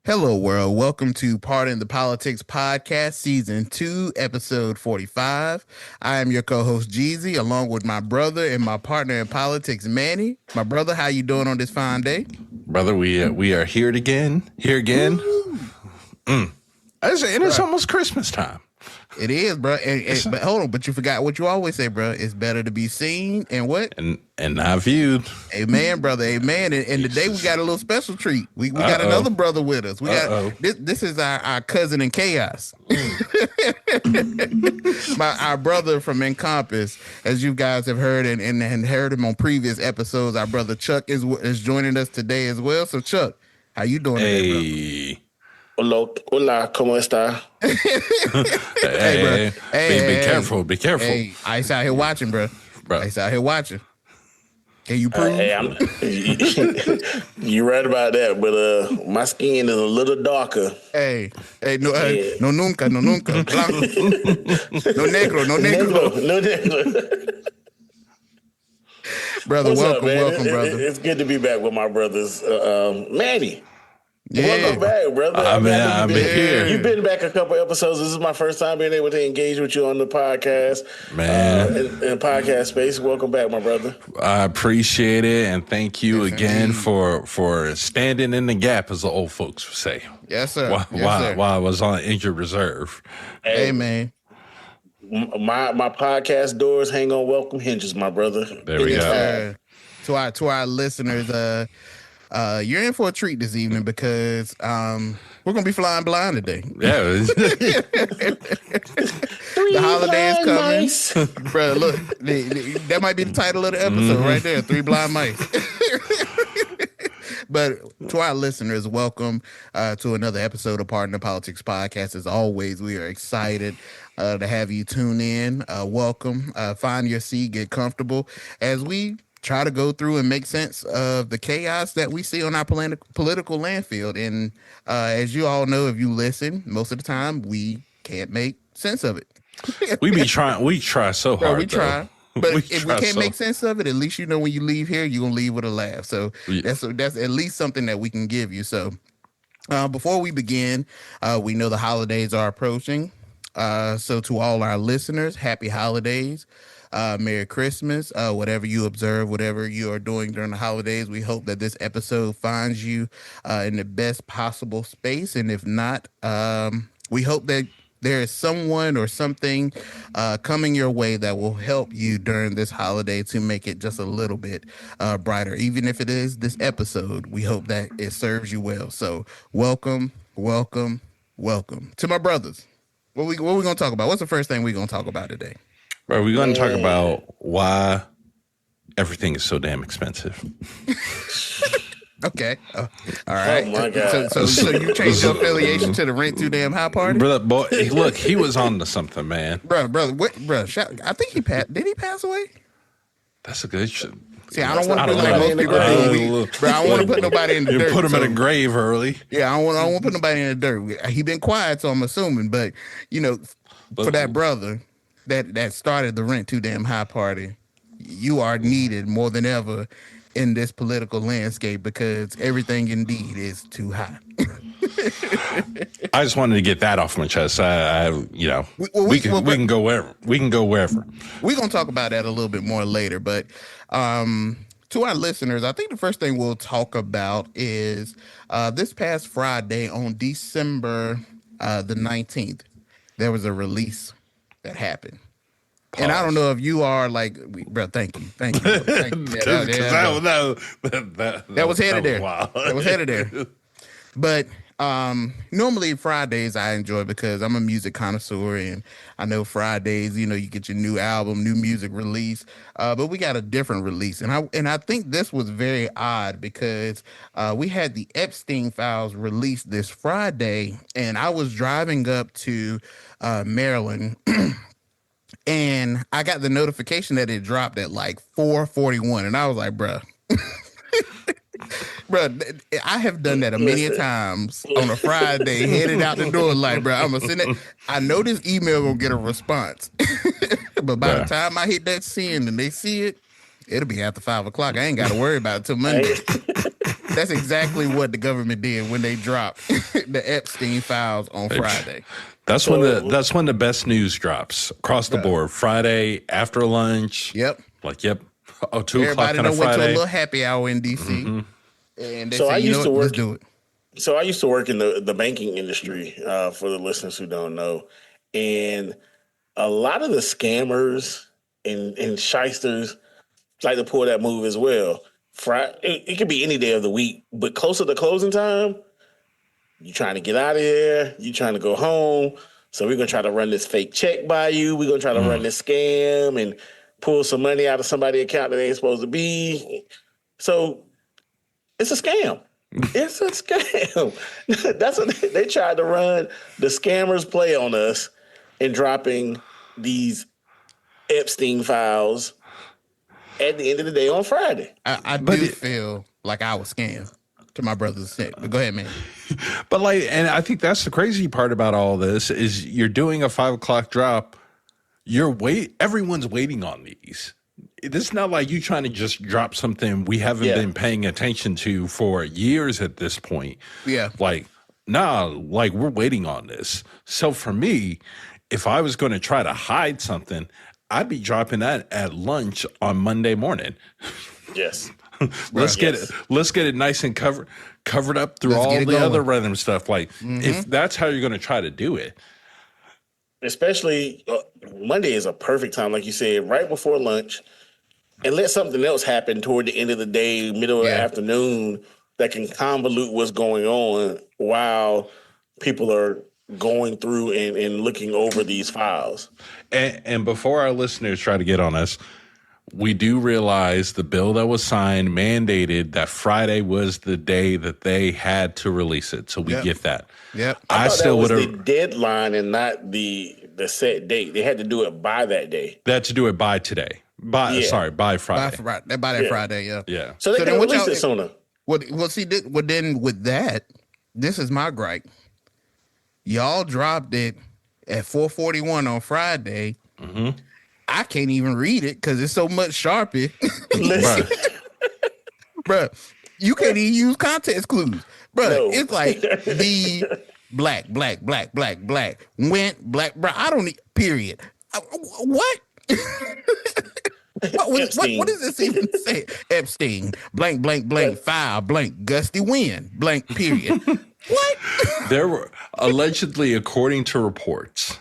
Hello, world. Welcome to Pardon the Politics Podcast, Season 2, Episode 45. I am your co-host, Jeezy, along with my brother and my partner in politics, Manny. My brother, how you doing on this fine day? Brother, we are here again. Here again. It's almost Christmas time. It is, bro. But hold on, but you forgot what you always say, bro. It's better to be seen and what? And not viewed. Amen, brother. Amen. And today we got a little special treat. We got another brother with us. We got this is our cousin in chaos. Our brother from Encompass, as you guys have heard and heard him on previous episodes. Our brother Chuck is joining us today as well. So Chuck, how you doing today, bro? Hola, ¿cómo está? Hey, be careful. Be careful. Hey, Ice out here watching, bro. Ice out here watching. Can you prove? You're right about that, but my skin is a little darker. No nunca. Blanco. No negro. Brother, What's welcome, up, welcome, brother. It's good to be back with my brothers, Manny. Yeah. Welcome back, brother. I've been here. You've been back a couple episodes. This is my first time being able to engage with you on the podcast, man. In podcast space. Welcome back, my brother. I appreciate it, and thank you again for standing in the gap, as the old folks would say. Yes, sir. While I was on injured reserve. Hey, man. My podcast doors hang on welcome hinges, my brother. There we go. To our listeners, you're in for a treat this evening because we're gonna be flying blind today. Yeah, the holiday is coming, bro. Look, that might be the title of the episode right there. 3 blind mice. But to our listeners, welcome to another episode of Pardon the Politics Podcast. As always, we are excited to have you tune in. Welcome. Find your seat, get comfortable as we try to go through and make sense of the chaos that we see on our political landfill. And as you all know, if you listen, most of the time we can't make sense of it. we try so hard. We try. But if we can't make sense of it, at least you know when you leave here, you're going to leave with a laugh. So that's at least something that we can give you. So before we begin, we know the holidays are approaching. So to all our listeners, happy holidays. Merry Christmas, whatever you observe, whatever you are doing during the holidays. We hope that this episode finds you in the best possible space. And if not, we hope that there is someone or something coming your way that will help you during this holiday to make it just a little bit brighter. Even if it is this episode, we hope that it serves you well. So welcome to my brothers. What we going to talk about? What's the first thing we're going to talk about today? Bro, we're going to talk about why everything is so damn expensive. Okay. All right. Oh, my God. So you changed your affiliation to the Rent Too Damn High Party? Brother, boy, look, he was on to something, man. Brother, I think he passed. Did he pass away? That's a good shit. See, I don't want to put like most people do. Bro, I don't want to put nobody in the dirt. You put him in a grave early. Yeah, I don't want to put nobody in the dirt. He been quiet, so I'm assuming. But, for that brother that started the Rent Too Damn High Party, you are needed more than ever in this political landscape because everything indeed is too high. I just wanted to get that off my chest. We can go wherever. We can go wherever. We're gonna talk about that a little bit more later, but to our listeners, I think the first thing we'll talk about is this past Friday on December the 19th, there was a release that happened. Pause. And I don't know if you are like, bro, thank you. That was headed there. That was headed there. But normally Fridays I enjoy because I'm a music connoisseur and I know Fridays, you get your new album, new music release. But we got a different release. And I think this was very odd because we had the Epstein files released this Friday and I was driving up to Maryland and I got the notification that it dropped at like 4:41 and I was like, bruh. Bro, I have done that a million times on a Friday, headed out the door like, bro, I'm going to send it. I know this email going to get a response. But by the time I hit that send and they see it, it'll be after 5 o'clock. I ain't got to worry about it till Monday. That's exactly what the government did when they dropped the Epstein files on Friday. That's when the best news drops across the board. Friday after lunch. Yep. Like, yep. Oh, 2 Everybody o'clock on a went to a Friday. little happy hour in DC. Mm-hmm. And they said, let's do it. So I used to work in the banking industry, for the listeners who don't know. And a lot of the scammers and shysters like to pull that move as well. It could be any day of the week, but closer to closing time, you trying to get out of here, you trying to go home. So we're going to try to run this fake check by you. We're going to try to run this scam and pull some money out of somebody's account that ain't supposed to be. So it's a scam. It's a scam. That's what they tried to run. The scammers play on us in dropping these Epstein files at the end of the day on Friday. I do feel like I was scammed, to my brother's extent. But go ahead, man. But and I think that's the crazy part about all this is you're doing a 5 o'clock drop. Everyone's waiting on these. It's not like you trying to just drop something we haven't been paying attention to for years at this point. Yeah. Like, we're waiting on this. So for me, if I was going to try to hide something, I'd be dropping that at lunch on Monday morning. Yes. Let's get it nice and covered up through all the other random stuff. Like, if that's how you're going to try to do it. Especially Monday is a perfect time, like you said, right before lunch, and let something else happen toward the end of the day, middle of the afternoon, that can convolute what's going on while people are going through and looking over these files. And before our listeners try to get on us, we do realize the bill that was signed mandated that Friday was the day that they had to release it. So we get that. Yep. I still would have the deadline and not the set date. They had to do it by that day. They had to do it by today. By Friday. By that Friday, yeah. Yeah. So they can release it sooner. Then with that, this is my gripe. Y'all dropped it at 4:41 on Friday. Mm-hmm. I can't even read it because it's so much Sharpie. Bruh, you can't even use context clues. Bruh, It's like the black, went black, bruh. I don't need, period. What? What does this even say? Epstein, blank, file, blank, gusty wind, blank, period. What? There were, allegedly, according to reports,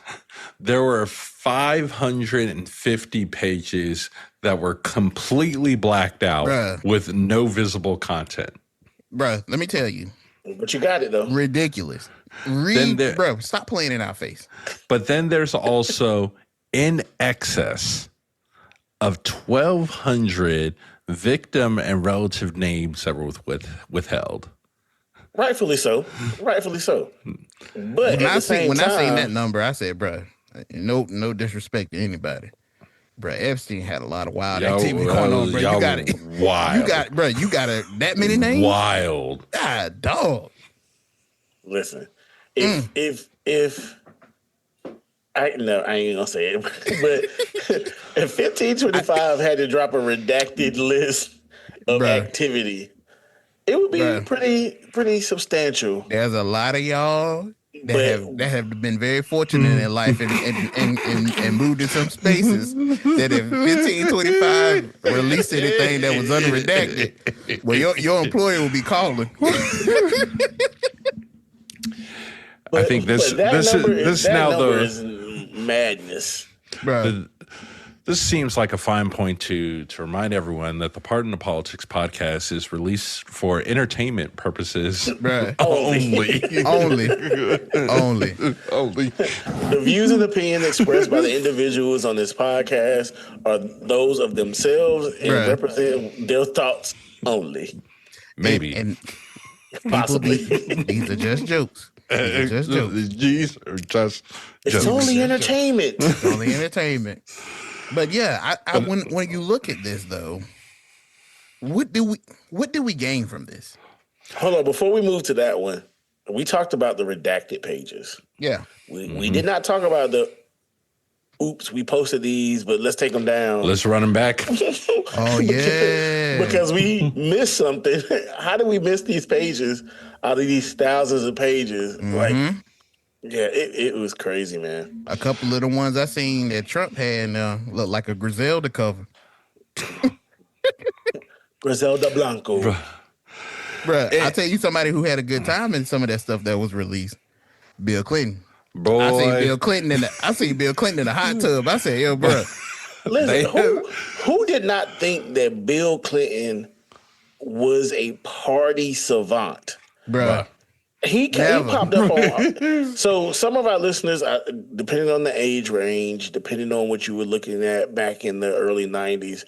there were 550 pages that were completely blacked out with no visible content. Bruh, let me tell you. But you got it, though. Ridiculous. Stop playing in our face. But then there's also in excess of 1,200 victim and relative names that were withheld. Rightfully so. But when I seen that number, I said, bruh, no disrespect to anybody. Bruh, Epstein had a lot of wild activity going on, bruh. You got it. Wild. You got that many names? Wild. God, dog. Listen, if I ain't gonna say it, but if 1525 had to drop a redacted list of activity, it would be pretty substantial. There's a lot of y'all that have been very fortunate in life and moved in some spaces that if 1525 released anything that was unredacted, well, your employer will be calling. I think this now is madness, bro. This seems like a fine point to remind everyone that the Pardon the Politics podcast is released for entertainment purposes only. The views and opinions expressed by the individuals on this podcast are those of themselves and represent their thoughts only. Maybe. And possibly. These are just jokes. It's only entertainment. It's only entertainment. But yeah, when you look at this though, what do we gain from this? Hold on, before we move to that one, we talked about the redacted pages. Yeah, we did not talk about the oops, we posted these, but let's take them down. Let's run them back. Oh, yeah. Because we missed something. How did we miss these pages out of these thousands of pages? Like, yeah, it was crazy, man. A couple of the ones I seen that Trump had looked like a Griselda cover. Griselda Blanco. Bruh, I'll tell you somebody who had a good time in some of that stuff that was released. Bill Clinton. Boy. I seen Bill Clinton in the hot tub. I said, yo, bro. Listen, who did not think that Bill Clinton was a party savant? Bruh. He popped up on. So some of our listeners, depending on the age range, depending on what you were looking at back in the early 90s,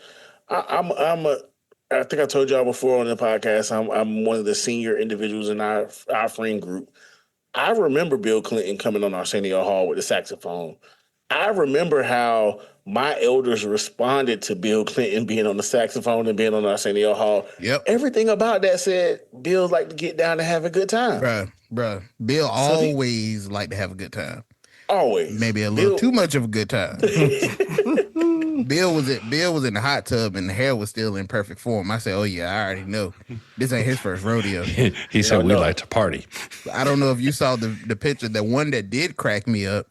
I think I told y'all before on the podcast, I'm one of the senior individuals in our friend group. I remember Bill Clinton coming on Arsenio Hall with the saxophone. I remember how my elders responded to Bill Clinton being on the saxophone and being on Arsenio Hall. Yep. Everything about that said Bill liked to get down and have a good time. Bruh. Bill always liked to have a good time. Always. Maybe a little too much of a good time. Bill was in the hot tub and the hair was still in perfect form. I said, oh yeah, I already know. This ain't his first rodeo. He said we like to party. I don't know if you saw the picture. The one that did crack me up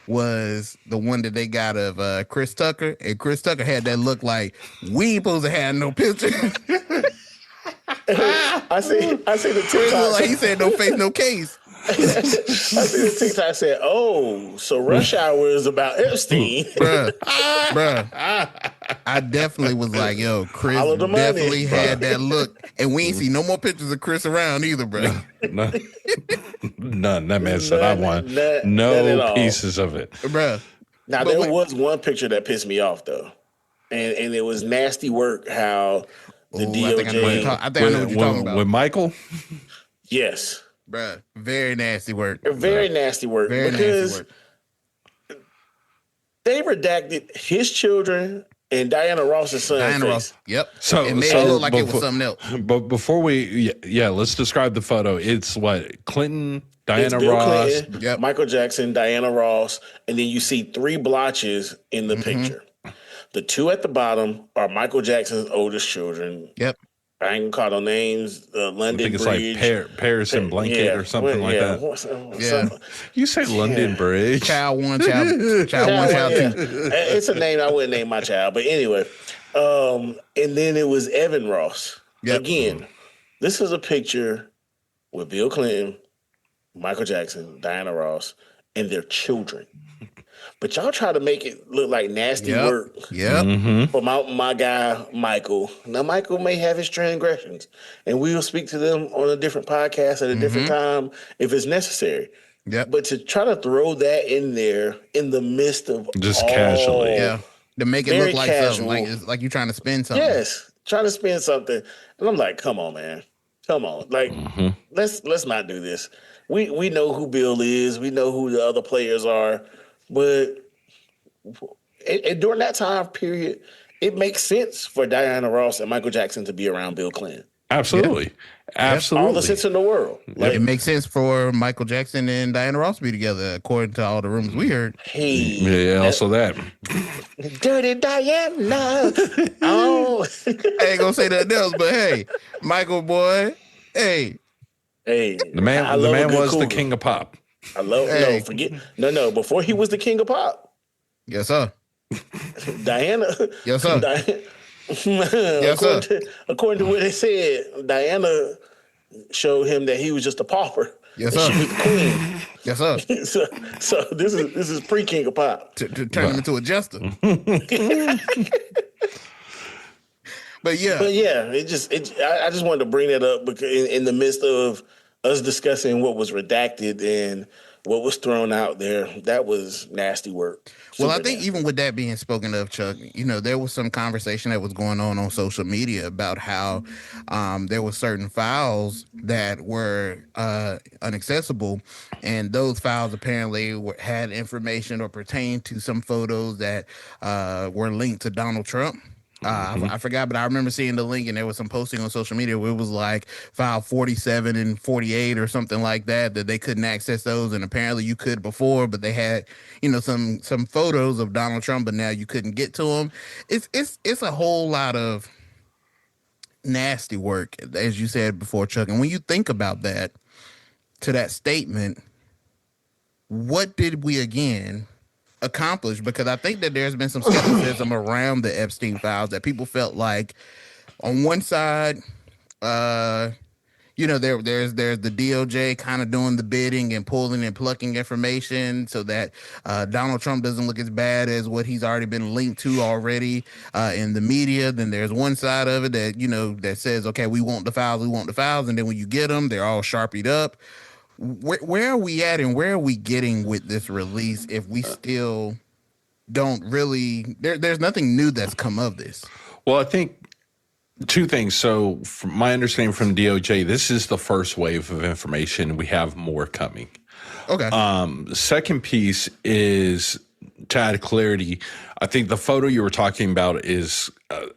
was the one that they got of Chris Tucker. And Chris Tucker had that look like, we ain't supposed to have no picture. I see the TikTok. Like he said, no face, no case. I see the TikTok said, oh, so Rush Hour is about Epstein. Bruh. I definitely was like, yo, Chris definitely had that look. And we ain't see no more pictures of Chris around either, bro. None. That man said, I want no pieces of it. Bruh. Now, there was one picture that pissed me off, though. And it was nasty work how the DOJ... I think I know what you're talking about. With Michael? Yes. Bruh, very nasty work. Very nasty work. Because they redacted his children and Diana Ross's son. Diana Ross. Yep. So it made it look like it was something else. But before let's describe the photo. It's what? Clinton, Diana Bill Ross, Clinton, Michael Jackson, Diana Ross, and then you see 3 blotches in the picture. The 2 at the bottom are Michael Jackson's oldest children. Yep. I ain't call no names. London Bridge. I think it's like Paris and Blanket or something like that. You say London Bridge. Child 1, child 1, child 2. It's a name I wouldn't name my child. But anyway. And then it was Evan Ross. Yep. Again, this is a picture with Bill Clinton, Michael Jackson, Diana Ross, and their children. But y'all try to make it look like nasty work for my guy, Michael. Now, Michael may have his transgressions, and we'll speak to them on a different podcast at a different time if it's necessary. Yep. But to try to throw that in there in the midst of just casually. Yeah. To make it look like something, like you're trying to spin something. Yes, trying to spin something. And I'm like, come on, man. Come on. Like, let's not do this. We know who Bill is. We know who the other players are. But during that time period, it makes sense for Diana Ross and Michael Jackson to be around Bill Clinton. Absolutely. Yeah. Absolutely. All the sense in the world. Like, it makes sense for Michael Jackson and Diana Ross to be together, according to all the rumors we heard. Also that. Dirty Diana. Oh. I ain't going to say nothing else, but hey, Michael, boy, hey. The man was the king of pop. I love no. Before he was the king of pop. Yes, sir. Diana. Yes, sir. Yes, sir. According to what they said, Diana showed him that he was just a pauper. Yes, sir. She was the queen. Yes, sir. so this is pre king of pop. To turn him into a jester. But yeah, I just wanted to bring that up because in the midst of us discussing what was redacted and what was thrown out there, that was nasty work. Well, I think even with that being spoken of, Chuck, there was some conversation that was going on social media about how there were certain files that were inaccessible, and those files apparently had information or pertained to some photos that were linked to Donald Trump. I forgot, but I remember seeing the link, and there was some posting on social media where it was like file 47 and 48 or something like that they couldn't access those, and apparently you could before, but they had some photos of Donald Trump, but now you couldn't get to them. It's a whole lot of nasty work, as you said before, Chuck. And when you think about that, to that statement, what did we again accomplish? Because I think that there's been some skepticism around the Epstein files, that people felt like on one side, there's the DOJ kind of doing the bidding and pulling and plucking information so that Donald Trump doesn't look as bad as what he's already been linked to already in the media. Then there's one side of it that, that says, okay, we want the files. And then when you get them, they're all sharpied up. Where are we at, and where are we getting with this release if we still don't really... There's nothing new that's come of this. Well, I think two things. So from my understanding from DOJ, this is the first wave of information. We have more coming. Okay. Second piece is, to add clarity, I think the photo you were talking about is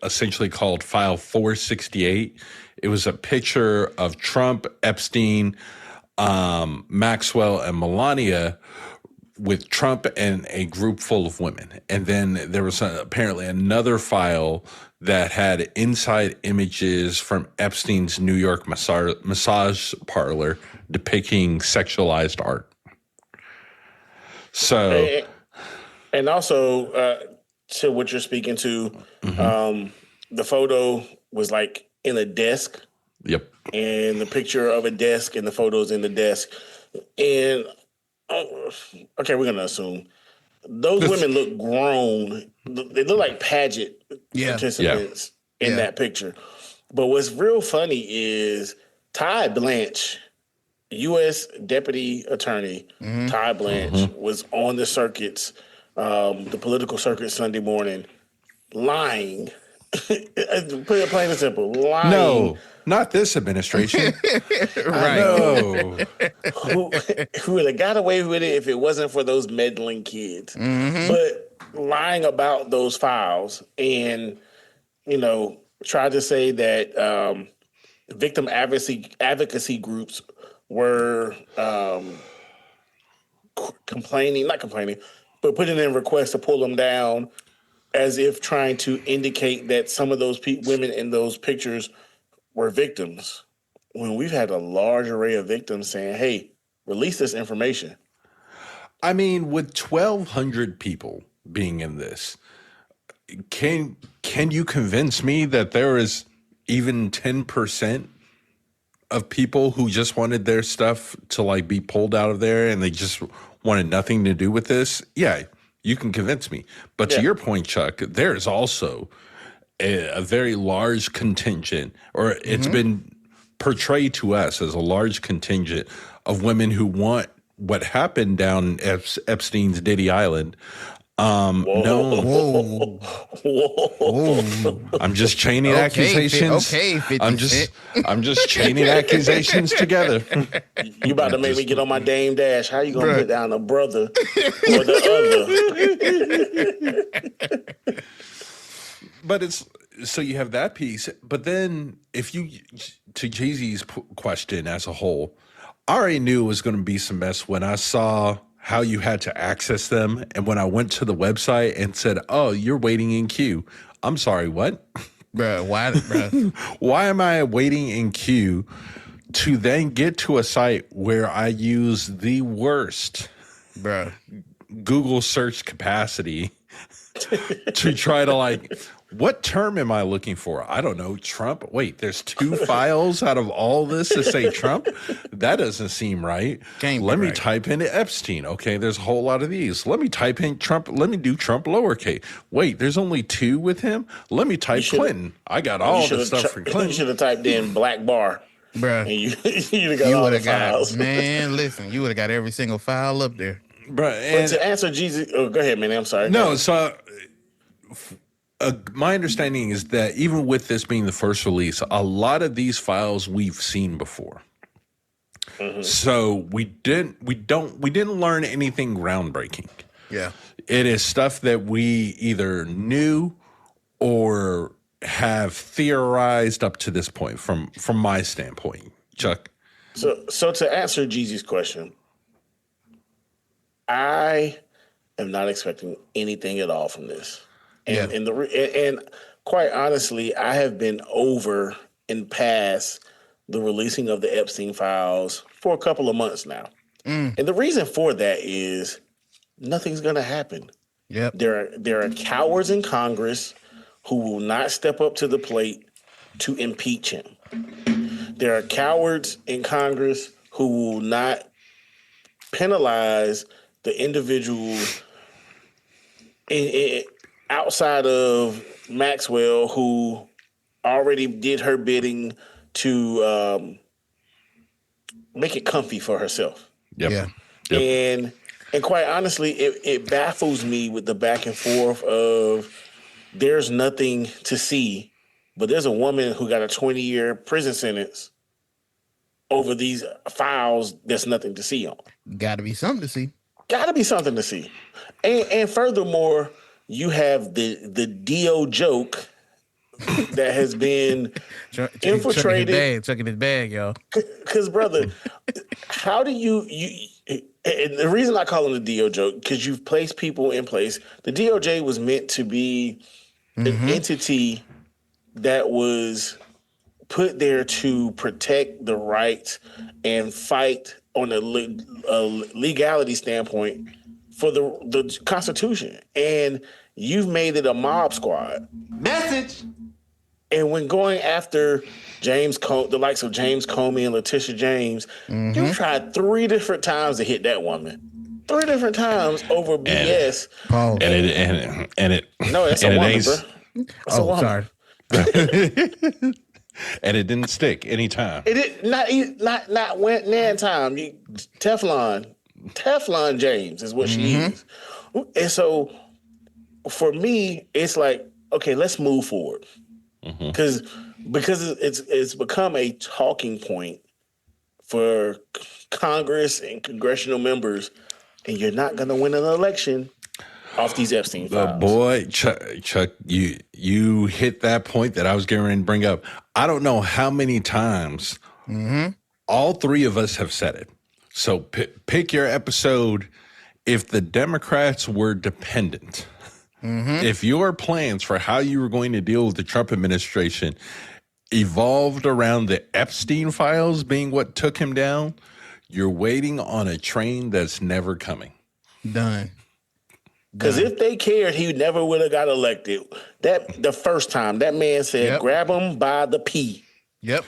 essentially called File 468. It was a picture of Trump, Epstein, Maxwell, and Melania, with Trump and a group full of women. And then there was apparently another file that had inside images from Epstein's New York massage parlor depicting sexualized art. So, and also to what you're speaking to, the photo was like in a desk. Yep. And the picture of a desk and the photos in the desk. And, okay, we're going to assume those women look grown. They look like pageant participants in that picture. But what's real funny is Ty Blanche, U.S. Deputy Attorney Ty Blanche, was on the circuits, the political circuit Sunday morning, lying. Put it plain and simple, lying. No. Not this administration. Right. No. Who would have got away with it if it wasn't for those meddling kids. But lying about those files and, tried to say that victim advocacy groups were not complaining, but putting in requests to pull them down, as if trying to indicate that some of those women in those pictures were victims, when we've had a large array of victims saying, hey, release this information. I mean, with 1,200 people being in this, can you convince me that there is even 10% of people who just wanted their stuff to be pulled out of there and they just wanted nothing to do with this? Yeah, you can convince me. But to your point, Chuck, there's also a very large contingent, or it's been portrayed to us as a large contingent of women who want what happened down Epstein's Diddy Island. Whoa. I'm just chaining accusations. I'm just chaining accusations together. You about to make me get on my Dame Dash. How you gonna put down a brother or the other? But so you have that piece, but then if you, to Jeezy's question as a whole, I already knew it was going to be some mess when I saw how you had to access them. And when I went to the website and said, oh, you're waiting in queue. I'm sorry, what? Bro, why, bro? Why am I waiting in queue to then get to a site where I use the worst Google search capacity to try to what term am I looking for? I don't know. Trump. Wait, there's 2 files out of all this to say Trump? That doesn't seem right. Let me type in Epstein. Okay, there's a whole lot of these. Let me type in Trump. Let me do Trump lowercase. Wait, there's only 2 with him? Let me type Clinton. I got all the stuff for Clinton. You should have typed in Black Bar. Bruh. And you got all the files. Man, listen, you would have got every single file up there. Bruh, but to answer Jeezy, go ahead, man. I'm sorry. No, so... my understanding is that even with this being the first release, a lot of these files we've seen before. So we didn't learn anything groundbreaking. Yeah. It is stuff that we either knew or have theorized up to this point from my standpoint, Chuck? So to answer Jeezy's question, I am not expecting anything at all from this. And quite honestly, I have been over and past the releasing of the Epstein files for a couple of months now. And the reason for that is nothing's going to happen. Yep. There are cowards in Congress who will not step up to the plate to impeach him. There are cowards in Congress who will not penalize the individual outside of Maxwell who already did her bidding to make it comfy for herself. Yep. And quite honestly, it baffles me with the back and forth of there's nothing to see, but there's a woman who got a 20-year prison sentence over these files. There's nothing to see on. Got to be something to see. Got to be something to see. And furthermore, you have the DO joke that has been infiltrated. Chucking his bag, y'all. Because, brother, how do you and the reason I call him the DO joke, because you've placed people in place. The DOJ was meant to be an entity that was put there to protect the rights and fight on a legality standpoint for the Constitution. And you've made it a mob squad. Message. And when going after the likes of James Comey and Letitia James, you tried 3 different times to hit that woman. 3 different times over BS. And it no, it's a woman, bro. It's a woman. Sorry. And it didn't stick any time. It did not went nan time. Teflon James is what she is. And so for me, it's like, okay, let's move forward. Because it's become a talking point for Congress and congressional members, and you're not going to win an election off these Epstein files. Boy, Chuck, you hit that point that I was getting ready to bring up. I don't know how many times all 3 of us have said it. So pick your episode. If the Democrats were dependent, if your plans for how you were going to deal with the Trump administration evolved around the Epstein files being what took him down, you're waiting on a train that's never coming. Done. Because if they cared, he never would have got elected. The first time that man said, "Grab him by the pee." Yep.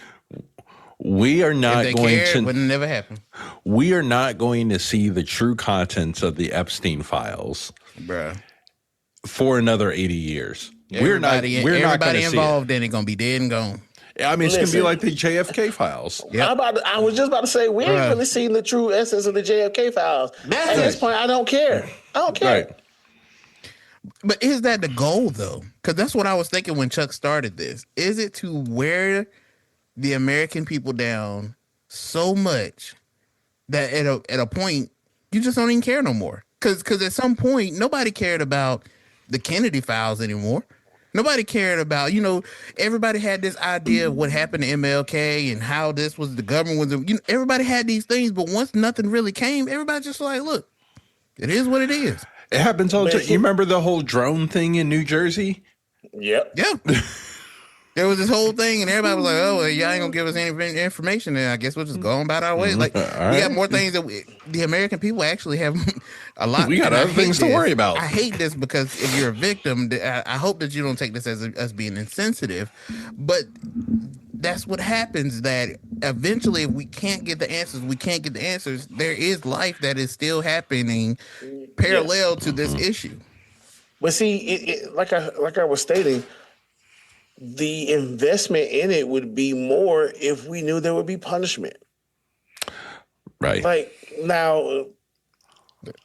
We are not going to. It would never happen. We are not going to see the true contents of the Epstein files, bruh, for another 80 years. Everybody involved in it gonna be dead and gone. I mean, it's going to be like the JFK files. Yep. I was just about to say, we ain't really seen the true essence of the JFK files. At this point, I don't care. Right. But is that the goal, though? Because that's what I was thinking when Chuck started this. Is it to wear the American people down so much that at a point, you just don't even care no more? Because at some point, nobody cared about the Kennedy files anymore. Nobody cared about, everybody had this idea of what happened to MLK and how this was the government was, everybody had these things, but once nothing really came, everybody just like, look, it is what it is. It happens all the time. You remember the whole drone thing in New Jersey? Yep. Yeah. There was this whole thing, and everybody was like, "Oh, well, y'all ain't gonna give us any information." And I guess we'll just go on about our way. Like, we got more things that the American people actually have a lot. We got other things to worry about. I hate this because if you're a victim, I hope that you don't take this as us being insensitive, but that's what happens. That eventually, if we can't get the answers, there is life that is still happening parallel to this issue. But see, like I was stating, the investment in it would be more if we knew there would be punishment. Right. Like now,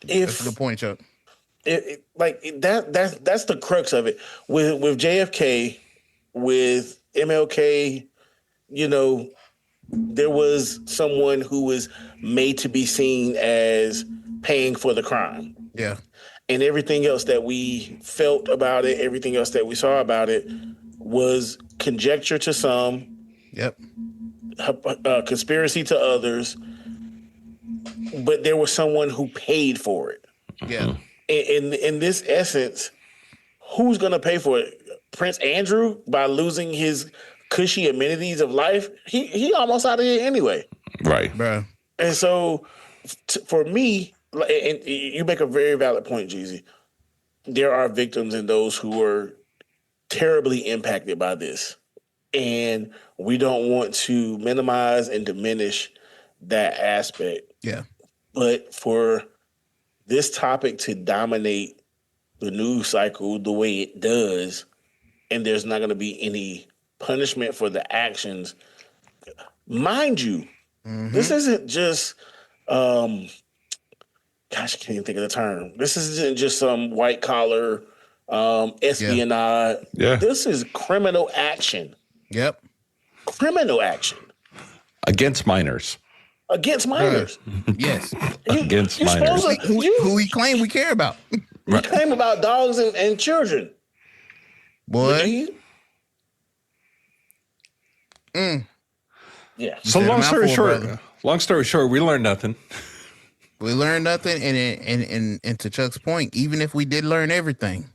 that's a good point, Chuck. That's the crux of it. With JFK, with MLK, there was someone who was made to be seen as paying for the crime. Yeah. and everything else that we felt about it, everything else that we saw about it was conjecture to some, conspiracy to others, but there was someone who paid for it. Yeah. In this essence, who's going to pay for it? Prince Andrew, by losing his cushy amenities of life, he almost out of here anyway. Right. Bro. And so for me, and you make a very valid point, Jeezy. There are victims and those who are terribly impacted by this. And we don't want to minimize and diminish that aspect. Yeah. But for this topic to dominate the news cycle the way it does, and there's not going to be any punishment for the actions, mind you, this isn't just, gosh, I can't even think of the term. This isn't just some white collar espionage. Yeah. This is criminal action. Yep. Criminal action. Against minors. Against minors. Yes. Against minors. Who we claim we care about. We claim about dogs and children. Boy. Yeah. So long story short, we learned nothing. We learned nothing, and to Chuck's point, even if we did learn everything,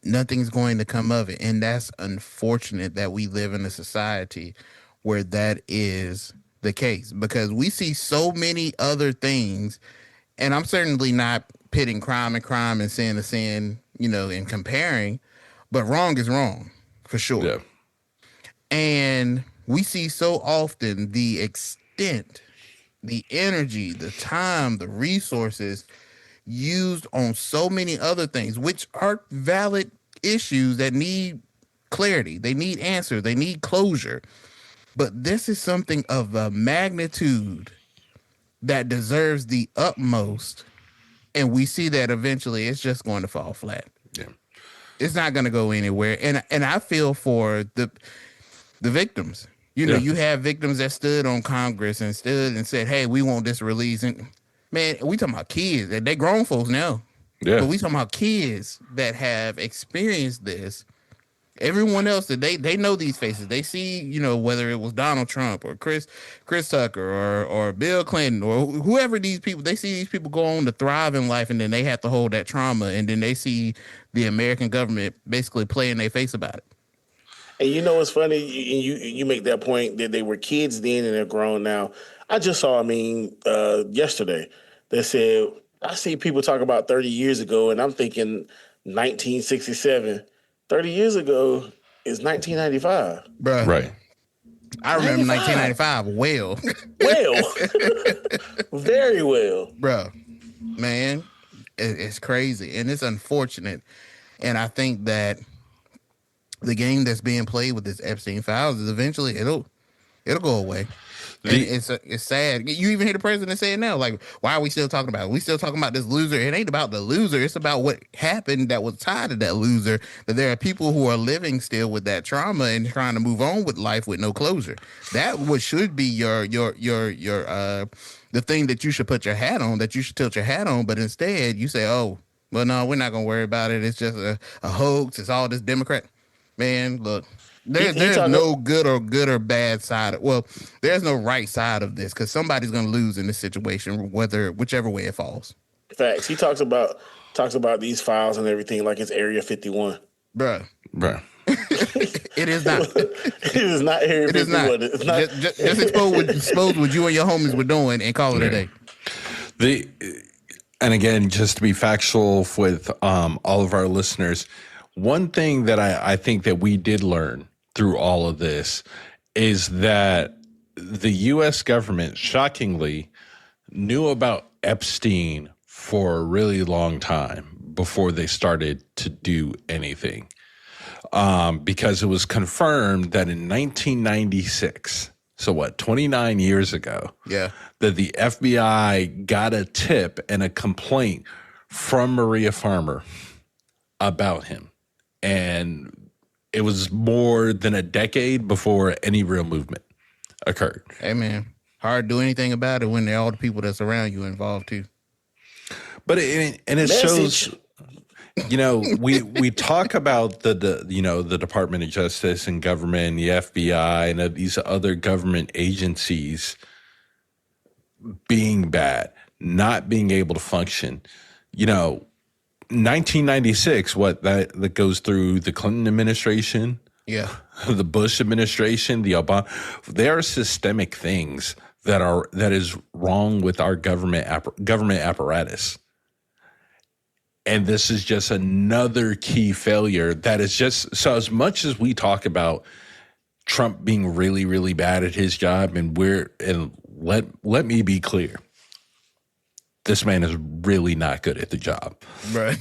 nothing's going to come of it. And that's unfortunate that we live in a society where that is the case, because we see so many other things, and I'm certainly not pitting crime and sin to sin, and comparing, but wrong is wrong for sure. Yeah. And we see so often the extent, the energy, the time, the resources used on so many other things, which are valid issues that need clarity. They need answers. They need closure. But this is something of a magnitude that deserves the utmost. And we see that eventually it's just going to fall flat. Yeah. It's not going to go anywhere. And I feel for the victims. You have victims that stood on Congress and stood and said, hey, we want this release. And man, we talking about kids. They grown folks now. Yeah. But we talking about kids that have experienced this. Everyone else, that they know these faces. They see, whether it was Donald Trump or Chris Tucker or Bill Clinton or whoever these people, they see these people go on to thrive in life, and then they have to hold that trauma, and then they see the American government basically play in their face about it. And it's funny, you make that point that they were kids then and they're grown now. I just saw a meme yesterday that said, I see people talk about 30 years ago, and I'm thinking 1967. 30 years ago is 1995. Bruh. Right. I remember 1995 well. Well. Very well. Bruh. Man, it's crazy, and it's unfortunate. And I think that the game that's being played with this Epstein files is eventually it'll go away. It's sad. You even hear the president say it now. Like, why are we still talking about it? We still talking about this loser. It ain't about the loser. It's about what happened that was tied to that loser. That there are people who are living still with that trauma and trying to move on with life with no closure. That what should be your the thing that you should put your hat on, that you should tilt your hat on. But instead, you say, oh, well, no, we're not gonna worry about it. It's just a hoax. It's all this Democrat. Man, look. There's no good or bad side. Well, there's no right side of this, because somebody's going to lose in this situation, whichever way it falls. Facts. He talks about these files and everything like it's Area 51. Bruh. It is not. It is not Area 51. It's not. Just expose what you and your homies were doing and call it a day. And again, just to be factual with all of our listeners, one thing that I think that we did learn through all of this is that the U.S. government, shockingly, knew about Epstein for a really long time before they started to do anything. Because it was confirmed that in 1996, so 29 years ago, that the FBI got a tip and a complaint from Maria Farmer about him. And it was more than a decade before any real movement occurred. Hey, man, hard to do anything about it when all the people that's around you involved too. But it shows, we talk about the Department of Justice and government and the FBI and these other government agencies being bad, not being able to function. 1996, that goes through the Clinton administration, the Bush administration, the Obama. There are systemic things that is wrong with our government apparatus. And this is just another key failure that is just, so as much as we talk about Trump being really, really bad at his job, and let me be clear, this man is really not good at the job. Right.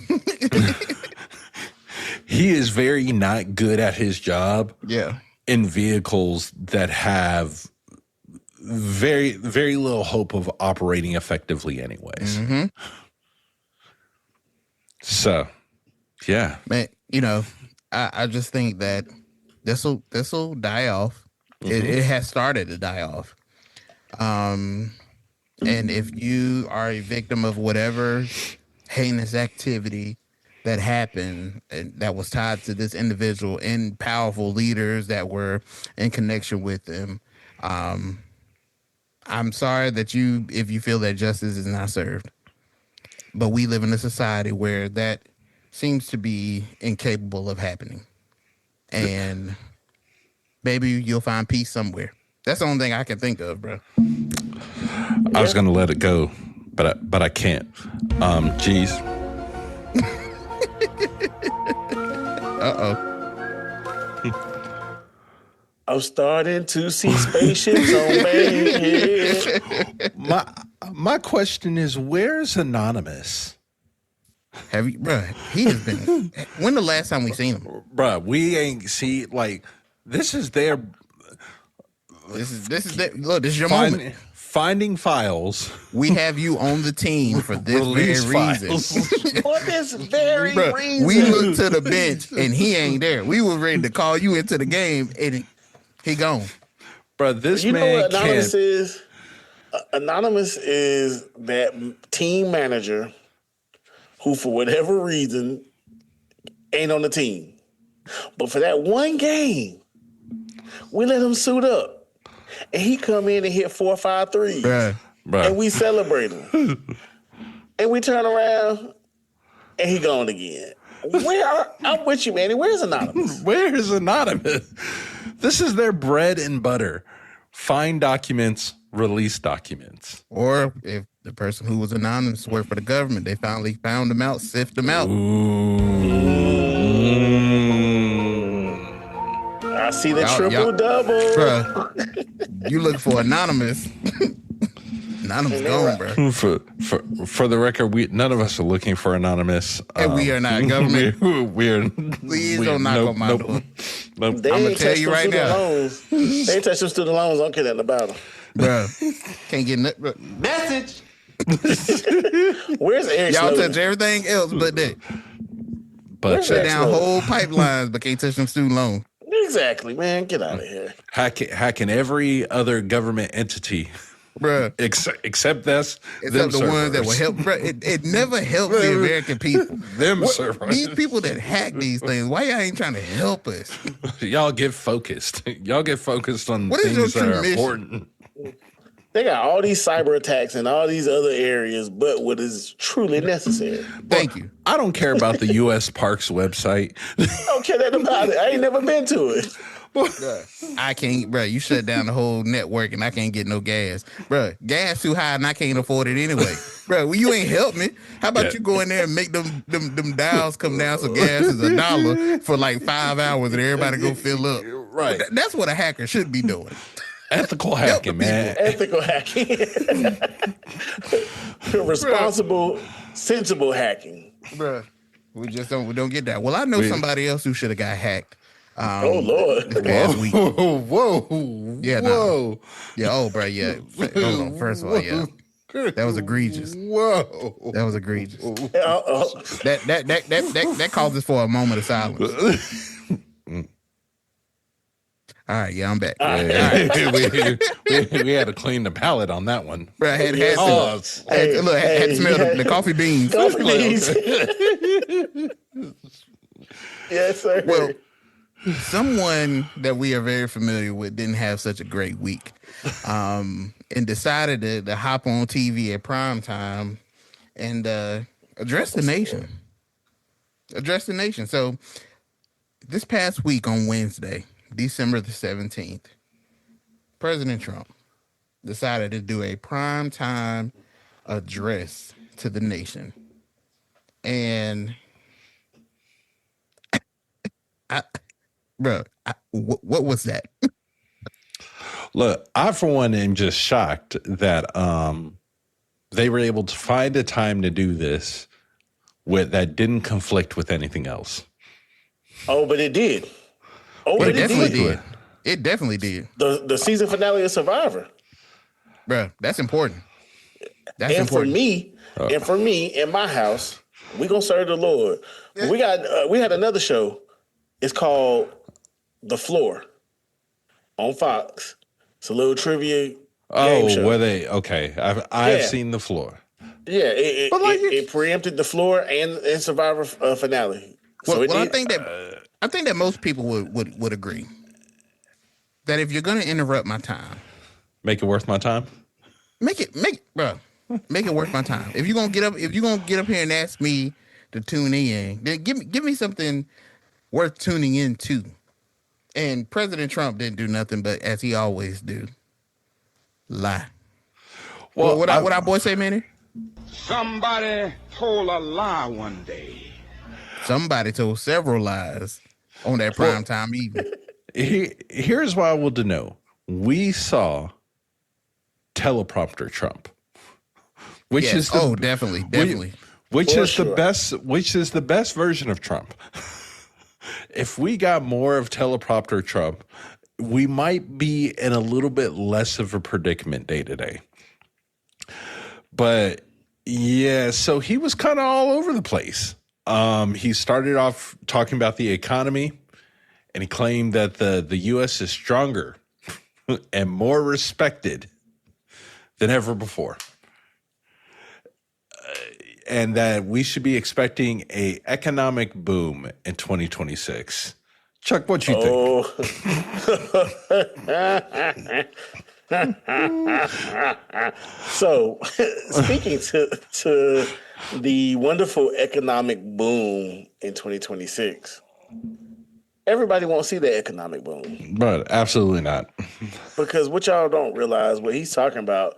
He is very not good at his job. Yeah. In vehicles that have very, very little hope of operating effectively anyways. Mm-hmm. So, yeah. Man, I just think that this'll die off. Mm-hmm. It has started to die off. And if you are a victim of whatever heinous activity that happened and that was tied to this individual and powerful leaders that were in connection with them, I'm sorry that if you feel that justice is not served. But we live in a society where that seems to be incapable of happening. And maybe you'll find peace somewhere. That's the only thing I can think of, bro. I was going to let it go, but I can't. Jeez. Uh-oh. I'm starting to see spaceships on me. My question is, where's Anonymous? Have you, bro? He has been. When the last time we seen him, bro? We ain't see this is their. This is look. This is your moment. Finding files. We have you on the team for this very reason. For this very reason. We looked to the bench and he ain't there. We were ready to call you into the game and he gone. Bro, this man. You know what Anonymous is? Anonymous is that team manager who, for whatever reason, ain't on the team. But for that one game, we let him suit up. And he come in and hit 4 or 5 threes. Bruh. And we celebrate him. And we turn around and he gone again. I'm with you, Manny. Where's Anonymous? Where's Anonymous? This is their bread and butter. Find documents, release documents. Or if the person who was anonymous worked for the government, they finally found them out, sift them out. I see the triple-double. Bruh, you look for Anonymous. Anonymous gone, bro. For the record, none of us are looking for Anonymous. And we are not government. Please don't knock on my door. I'm going to tell you right now. They ain't touch them student loans. I don't care nothing about them. Bro, can't get nothing. Message. Where's Eric? Y'all touch everything else but that. But shut down whole pipelines, but can't touch them student loans. Exactly, man. Get out of here. Hacking every other government entity. Bruh. Except the ones that will help. Bruh, it never helped the American people. These people that hack these things, why y'all ain't trying to help us? Y'all get focused. Y'all get focused on what things that are important. They got all these cyber attacks in all these other areas, but what is truly necessary. Thank you. I don't care about the U.S. Parks website. I don't care that about it. I ain't never been to it. I can't, bro. You shut down the whole network and I can't get no gas, bro. Gas too high and I can't afford it anyway, bro. Well, you ain't help me. How about you go in there and make them dials come down so gas is $1 for like 5 hours and everybody go fill up. Right. That's what a hacker should be doing. Ethical hacking, man. Ethical hacking. Responsible, sensible hacking. Bro, we don't get that. Well, I know somebody else who should have got hacked. Oh Lord! Last week. Whoa! Yeah, whoa! Yeah, oh, bro, yeah. Hold on. First of all, yeah, that was egregious. Whoa! That was egregious. That causes for a moment of silence. All All right, yeah, I'm back. All right. We had to clean the palate on that one. Bro, I had to smell the coffee beans. Coffee beans. Yes, sir. Well, someone that we are very familiar with didn't have such a great week, and decided to hop on TV at prime time and address the nation. Address the nation. So this past week on Wednesday, December the 17th, President Trump decided to do a prime time address to the nation. And what was that? Look, I for one am just shocked that they were able to find a time to do this that didn't conflict with anything else. Oh, but it did. Oh, It but definitely it did. did. It definitely did. The season finale of Survivor. Bro, that's important. That's And important. for me, in my house, we gonna serve the Lord. We had another show. It's called The Floor on Fox. It's a little trivia game show. Were they okay? I've seen The Floor. Yeah, it preempted The Floor and Survivor finale. Well, I think that most people would agree that if you're gonna interrupt my time, make it worth my time. Make it worth my time. If you're gonna get up here and ask me to tune in, then give me something worth tuning into. And President Trump didn't do nothing but, as he always do, lie. Well, what our boy say, Manny? Somebody told a lie one day. Somebody told several lies on that prime time evening. Here's what I want to know. We saw teleprompter Trump, which is definitely. Which is the best version of Trump. If we got more of teleprompter Trump, we might be in a little bit less of a predicament day to day. But yeah, so he was kind of all over the place. He started off talking about the economy, and he claimed that the U.S. is stronger and more respected than ever before. And that we should be expecting a economic boom in 2026. Chuck, what you think? So, speaking to the wonderful economic boom in 2026, everybody won't see the economic boom. But absolutely not. Because what y'all don't realize, what he's talking about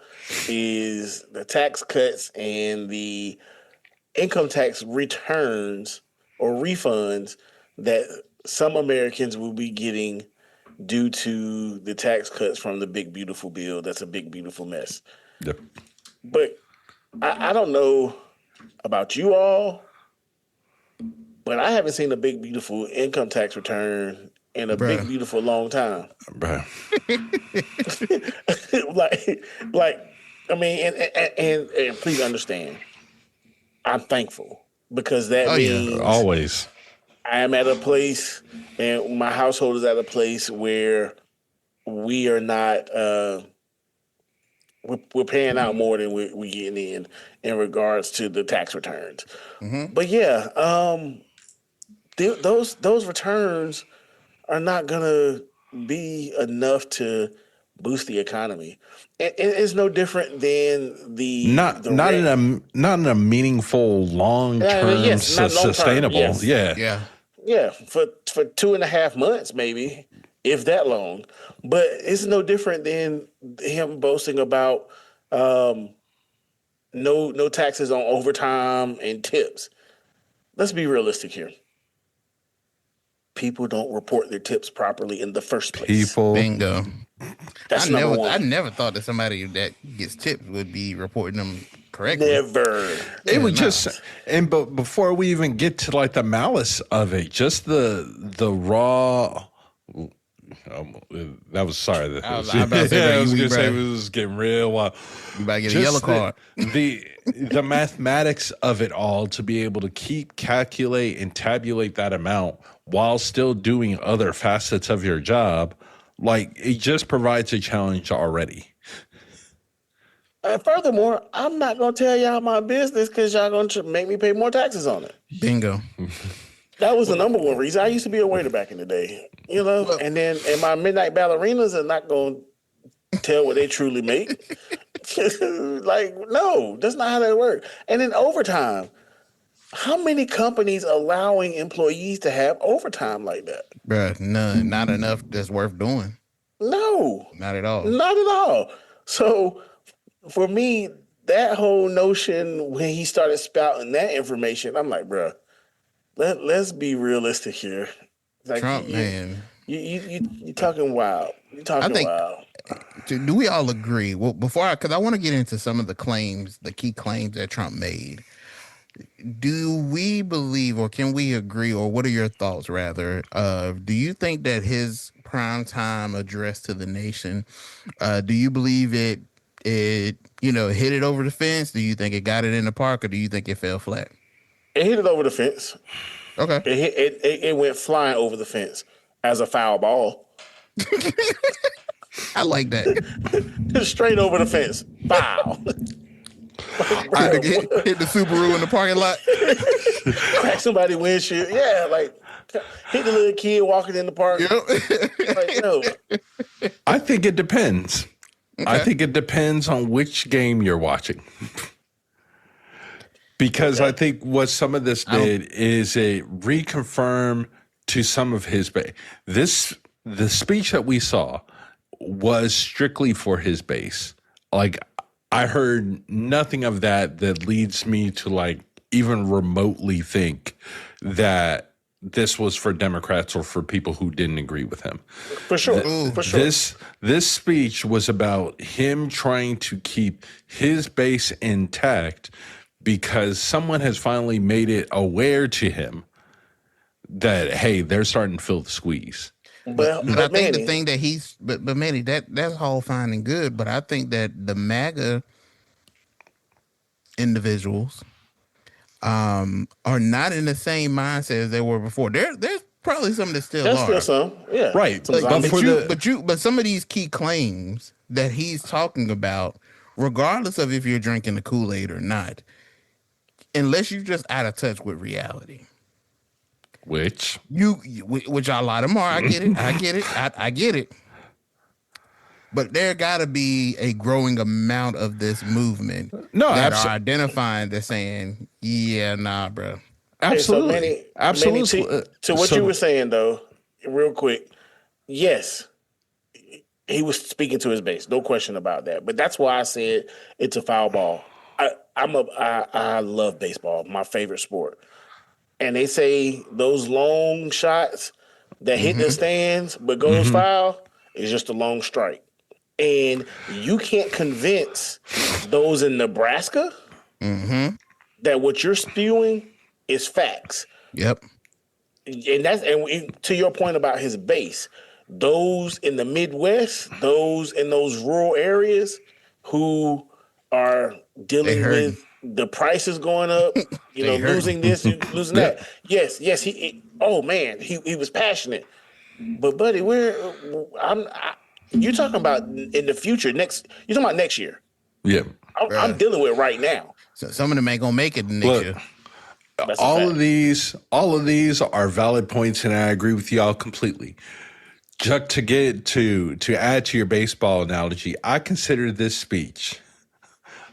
is the tax cuts and the income tax returns or refunds that some Americans will be getting due to the tax cuts from the big, beautiful bill. That's a big, beautiful mess. Yep. But I don't know about you all, but I haven't seen a big, beautiful income tax return in a big, beautiful long time. Bruh. I mean, and please understand, I'm thankful because that means always. I am at a place, and my household is at a place where we are not. We're paying out more than we're getting in regards to the tax returns. Mm-hmm. But yeah, those returns are not gonna be enough to boost the economy. It's no different than not in a meaningful long-term sustainable. Yes. Yeah, for 2.5 months maybe, if that long. But it's no different than him boasting about no taxes on overtime and tips. Let's be realistic here. People don't report their tips properly in the first place. Bingo. That's number one. I never thought that somebody that gets tips would be reporting them correctly. Never. It would but before we even get to like the malice of it, just the raw. That was sorry. I was going to say it was getting real wild. You about to get a yellow card. The mathematics of it all, to be able to calculate and tabulate that amount while still doing other facets of your job, Like, it just provides a challenge already. And furthermore, I'm not going to tell y'all my business because y'all going to make me pay more taxes on it. Bingo. That was the number one reason. I used to be a waiter back in the day, and my midnight ballerinas are not going to tell what they truly make. Like, no, that's not how that works. And then overtime. How many companies allowing employees to have overtime like that? Bruh, none. Not enough that's worth doing. No. Not at all. Not at all. So for me, that whole notion when he started spouting that information, I'm like, bruh, let's be realistic here. Like, Trump, man. You talking wild. You talking wild. Do we all agree? Well, because I want to get into some of the claims, the key claims that Trump made. Do we believe, or can we agree, or what are your thoughts, rather? Do you think that his primetime address to the nation, do you believe it hit it over the fence? Do you think it got it in the park, or do you think it fell flat? It hit it over the fence. Okay. It went flying over the fence as a foul ball. I like that. Straight over the fence. Foul. Hit the Subaru in the parking lot. Crack somebody windshield. Yeah, like hit the little kid walking in the park. Yep. Like, no. I think it depends. Okay. I think it depends on which game you're watching. Because I think what some of this did is it reconfirmed to some of his base. The speech that we saw was strictly for his base. Like, I heard nothing of that leads me to like even remotely think that this was for Democrats or for people who didn't agree with him. For sure. For sure. This speech was about him trying to keep his base intact because someone has finally made it aware to him that, hey, they're starting to feel the squeeze. But I think Manny, the thing that but Manny, that's all fine and good. But I think that the MAGA individuals are not in the same mindset as they were before. There's probably some that still are. There's still some, yeah, right. But some of these key claims that he's talking about, regardless of if you're drinking the Kool-Aid or not, unless you're just out of touch with reality. Which a lot of them are. I get it. I get it. But there got to be a growing amount of this movement that are identifying, they're saying, yeah, nah, bro. Absolutely. Hey, so absolutely. Manny, to what you were saying, though, real quick, yes, he was speaking to his base. No question about that. But that's why I said it's a foul ball. I love baseball, my favorite sport. And they say those long shots that hit the stands but goes foul is just a long strike. And you can't convince those in Nebraska that what you're spewing is facts. Yep. And to your point about his base, those in the Midwest, those in those rural areas who are dealing with the prices going up, losing this, losing that. Yes. He was passionate. But buddy, you're talking about in the future. You're talking about next year. Yeah, I'm dealing with right now. So some of them ain't gonna make it next year. All of these are valid points, and I agree with y'all completely. Just to add to your baseball analogy, I consider this speech,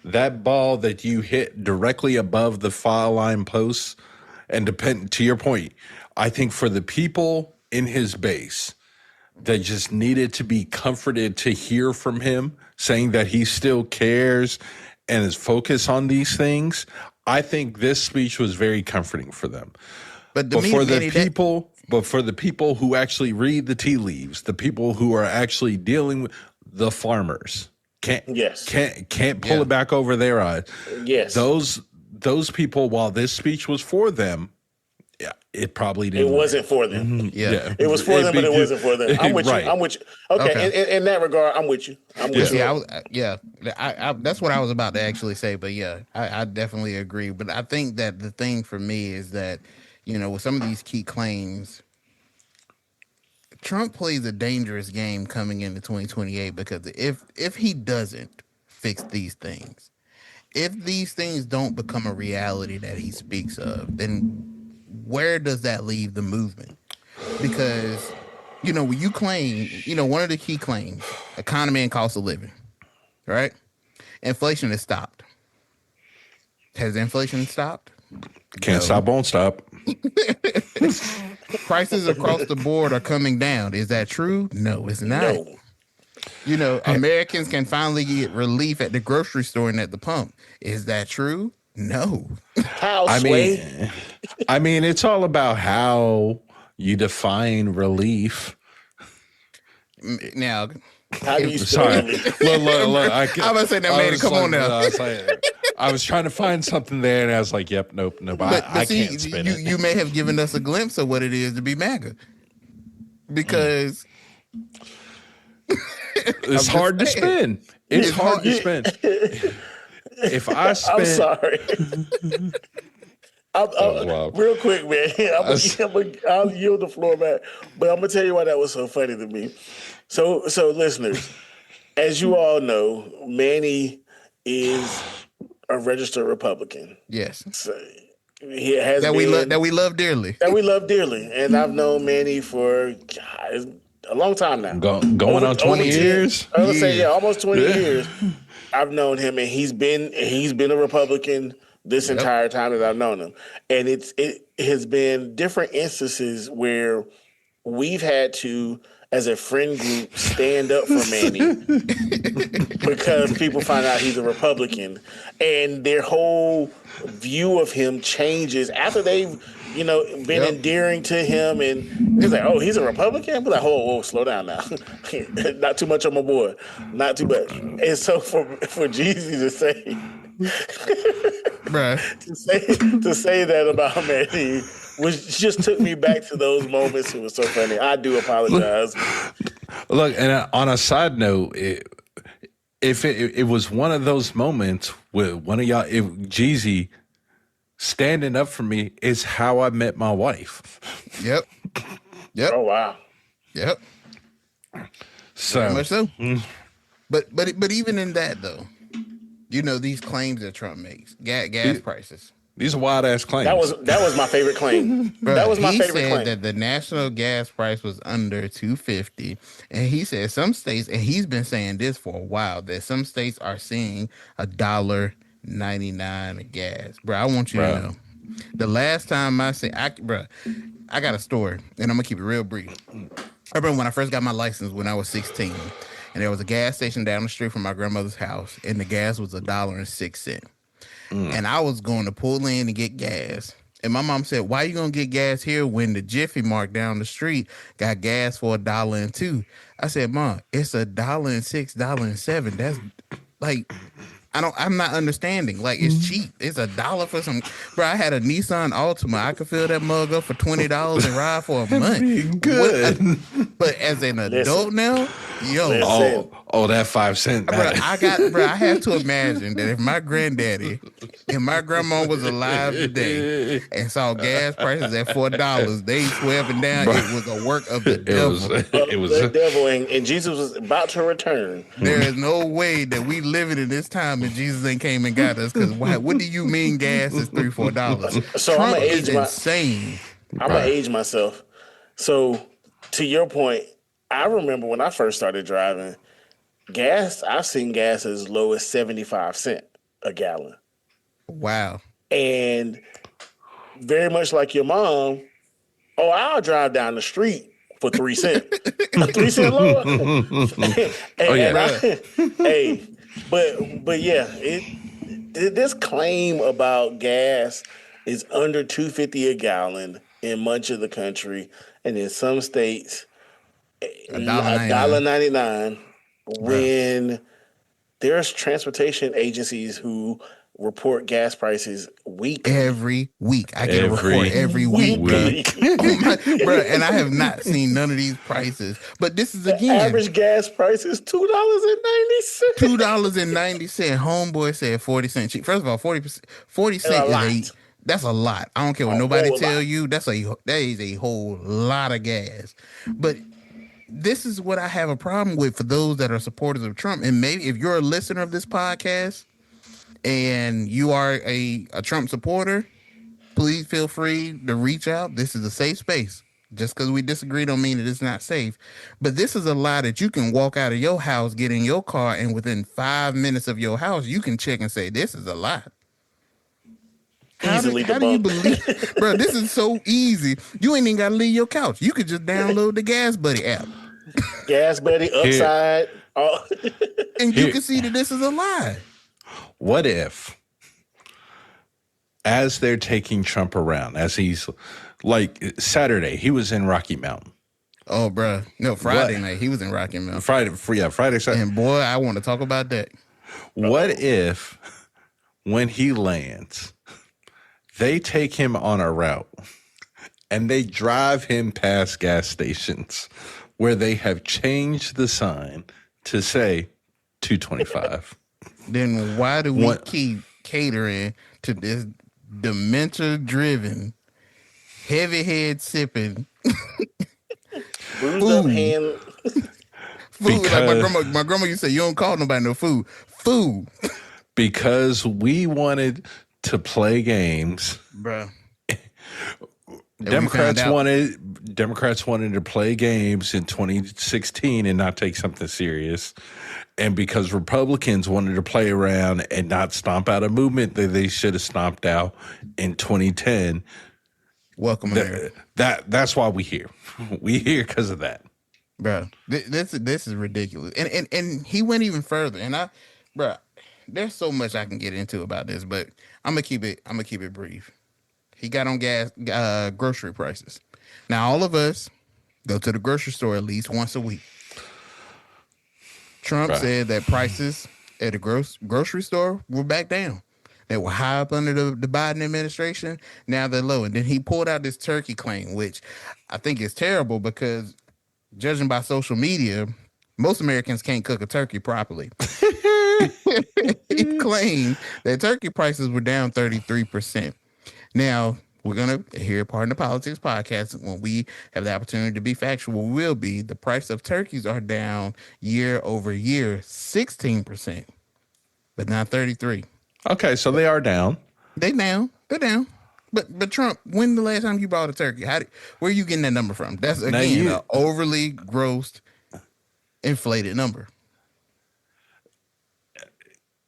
that ball that you hit directly above the foul line posts, and to your point, I think for the people in his base that just needed to be comforted to hear from him saying that he still cares and is focused on these things, I think this speech was very comforting for them. But for the people who actually read the tea leaves, the people who are actually dealing with the farmers, can't pull it back over their eyes. Yes. Those people, while this speech was for them, it probably didn't. It wasn't for them. Yeah. It was for them, but it wasn't for them. I'm with you. I'm with you. Okay. In that regard, I'm with you. That's what I was about to actually say. But yeah, I definitely agree. But I think that the thing for me is that, with some of these key claims, Trump plays a dangerous game coming into 2028 because if he doesn't fix these things, if these things don't become a reality that he speaks of, then where does that leave the movement? Because, when you claim, one of the key claims, economy and cost of living, right? Inflation has stopped. Has inflation stopped? Can't stop, won't stop. Prices across the board are coming down. Is that true? No, it's not. No. Americans can finally get relief at the grocery store and at the pump. Is that true? No. How, I mean, it's all about how you define relief. Now, how do you sorry. Look, I was about to say that, man. Come on now. I was trying to find something there, and I was like, "Yep, nope." But I see, can't spin it. You may have given us a glimpse of what it is to be MAGA, because it's hard to spin. It's hard to spin. If I spin, I'm sorry. Real quick, man. I'll yield the floor back, but I'm gonna tell you why that was so funny to me. So listeners, as you all know, Manny is a registered Republican. Yes. So he has that we love dearly. That we love dearly, and I've known Manny for a long time now. Going on 20 years. I would say almost 20 years. I've known him, and he's been a Republican this entire time that I've known him, and it has been different instances where we've had to, as a friend group, stand up for Manny because people find out he's a Republican, and their whole view of him changes after they've been endearing to him, and it's like, oh, he's a Republican? But like, whoa, slow down now. Not too much on my boy. Not too much. And so for Jeezy to say to say that about Manny, which just took me back to those moments. It was so funny. I do apologize. Look, and on a side note, if it was one of those moments with one of y'all, Jeezy standing up for me is how I met my wife. Yep. Oh wow. Yep. So very much so. But even in that though, these claims that Trump makes, gas prices. These are wild ass claims. That was my favorite claim. Bro, that was my favorite claim. He claim. said that the national gas price was under $2.50, and he said some states, and he's been saying this for a while, that some states are seeing $1.99 a gas. Bro, I want you to know. The last time I got a story, and I'm gonna keep it real brief. I remember when I first got my license when I was 16, and there was a gas station down the street from my grandmother's house, and the gas was $1.06. And I was going to pull in and get gas. And my mom said, why are you going to get gas here when the Jiffy Mart down the street got gas for $1.02? I said, Mom, it's $1.06, $1.07. That's like, I'm not understanding. Like, it's cheap. It's $1 for some. Bro, I had a Nissan Altima. I could fill that mug up for $20 and ride for a month. Good. But as an adult now, that 5 cent. Bro, I have to imagine that if my granddaddy and my grandma was alive today and saw gas prices at $4, they swear up and down it was a work of the devil. It was the devil, and Jesus was about to return. There is no way that we living in this time and Jesus ain't came and got us. Because what do you mean gas is $3-4? So Trump is insane. I'm gonna age myself. So to your point, I remember when I first started driving, I've seen gas as low as 75 cents a gallon. Wow. And very much like your mom, I'll drive down the street for 3 cents. 3 cents lower. But yeah, this claim about gas is under $2.50 a gallon in much of the country, and in some states, $1.99. When there's transportation agencies who report gas prices weekly. Every week. I get a report every week. Bro, and I have not seen none of these prices. But this is, again, the average gas price is $2.90. $2.90. Homeboy said 40 cents cheap. First of all, 40 cents that's a lot. I don't care what nobody tell you. That is a whole lot of gas. But this is what I have a problem with for those that are supporters of Trump. And maybe if you're a listener of this podcast and you are a Trump supporter, please feel free to reach out. This is a safe space. Just because we disagree don't mean that it's not safe. But this is a lie that you can walk out of your house, get in your car, and within 5 minutes of your house, you can check and say, this is a lie. How do you believe? Bro, this is so easy. You ain't even got to leave your couch. You could just download the Gas Buddy app. Gas Buddy, Upside. And you can see that this is a lie. What if, as they're taking Trump around, as he's like Saturday, he was in Rocky Mountain. Oh, bro. No, Friday night, he was in Rocky Mountain. Friday, Saturday. And boy, I want to talk about that. What if, when he lands, they take him on a route and they drive him past gas stations where they have changed the sign to say 225? Then why do we keep catering to this dementia-driven, heavy head sipping, bruised up hand? Food. Like my grandma used to say, you don't call nobody no food. Food. Because we wanted to play games. Bro. Democrats wanted to play games in 2016 and not take something serious. And because Republicans wanted to play around and not stomp out a movement that they should have stomped out in 2010. Welcome, America. That's why we here. We here because of that. Bro, this is ridiculous. And he went even further. And there's so much I can get into about this, but I'm gonna keep it brief. He got on grocery prices. Now all of us go to the grocery store at least once a week. Trump said that prices at the grocery store were back down. They were high up under the Biden administration. Now they're low. And then he pulled out this turkey claim, which I think is terrible because judging by social media, most Americans can't cook a turkey properly. He claimed that turkey prices were down 33%. Now, we're going to, here at Partner Politics Podcast, when we have the opportunity to be factual, will be the price of turkeys are down year over year 16%, but not 33%. Okay, so they are down. They're down. But Trump, when the last time you bought a turkey? Where are you getting that number from? That's, again, an overly grossed, inflated number.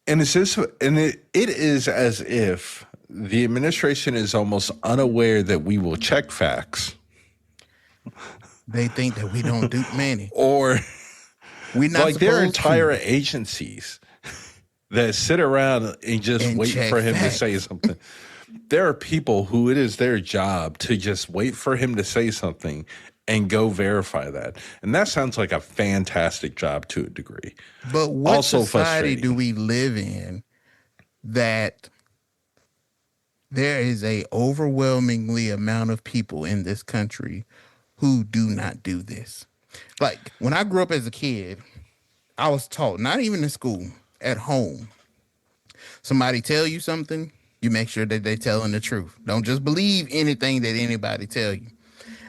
And it is as if the administration is almost unaware that we will check facts. They think that we don't do Manny. Or we're not like there are entire agencies that sit around and just wait for him to say something. There are people who it is their job to just wait for him to say something and go verify that. And that sounds like a fantastic job to a degree. But what also society do we live in that there is a overwhelmingly amount of people in this country who do not do this? Like when I grew up as a kid, I was taught, not even in school, at home, somebody tell you something, you make sure that they're telling the truth. Don't just believe anything that anybody tell you.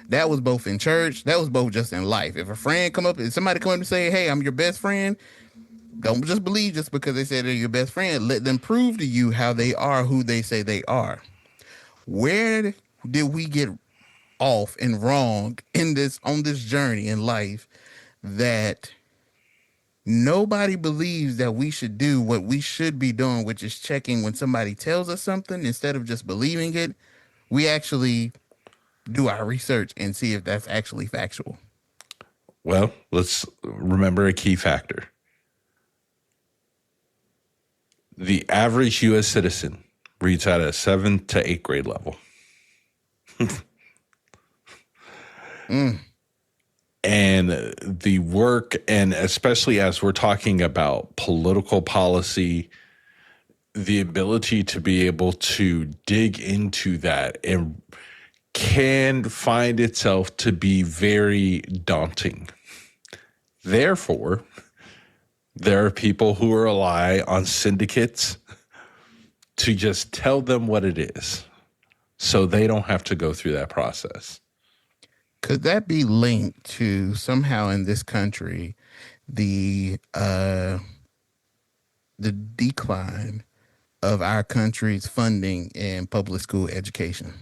That was both in church. That was both just in life. If somebody come up and say, hey, I'm your best friend, don't just believe just because they say they're your best friend. Let them prove to you how they are who they say they are. Where did we get off and wrong on this journey in life that nobody believes that we should do what we should be doing, which is checking when somebody tells us something instead of just believing it? We actually do our research and see if that's actually factual. Well, let's remember a key factor. The average U.S. citizen reads at a 7th to 8th grade level. And the work, and especially as we're talking about political policy, the ability to be able to dig into that and can find itself to be very daunting. Therefore, there are people who rely on syndicates to just tell them what it is so they don't have to go through that process. Could that be linked to somehow in this country the decline of our country's funding in public school education?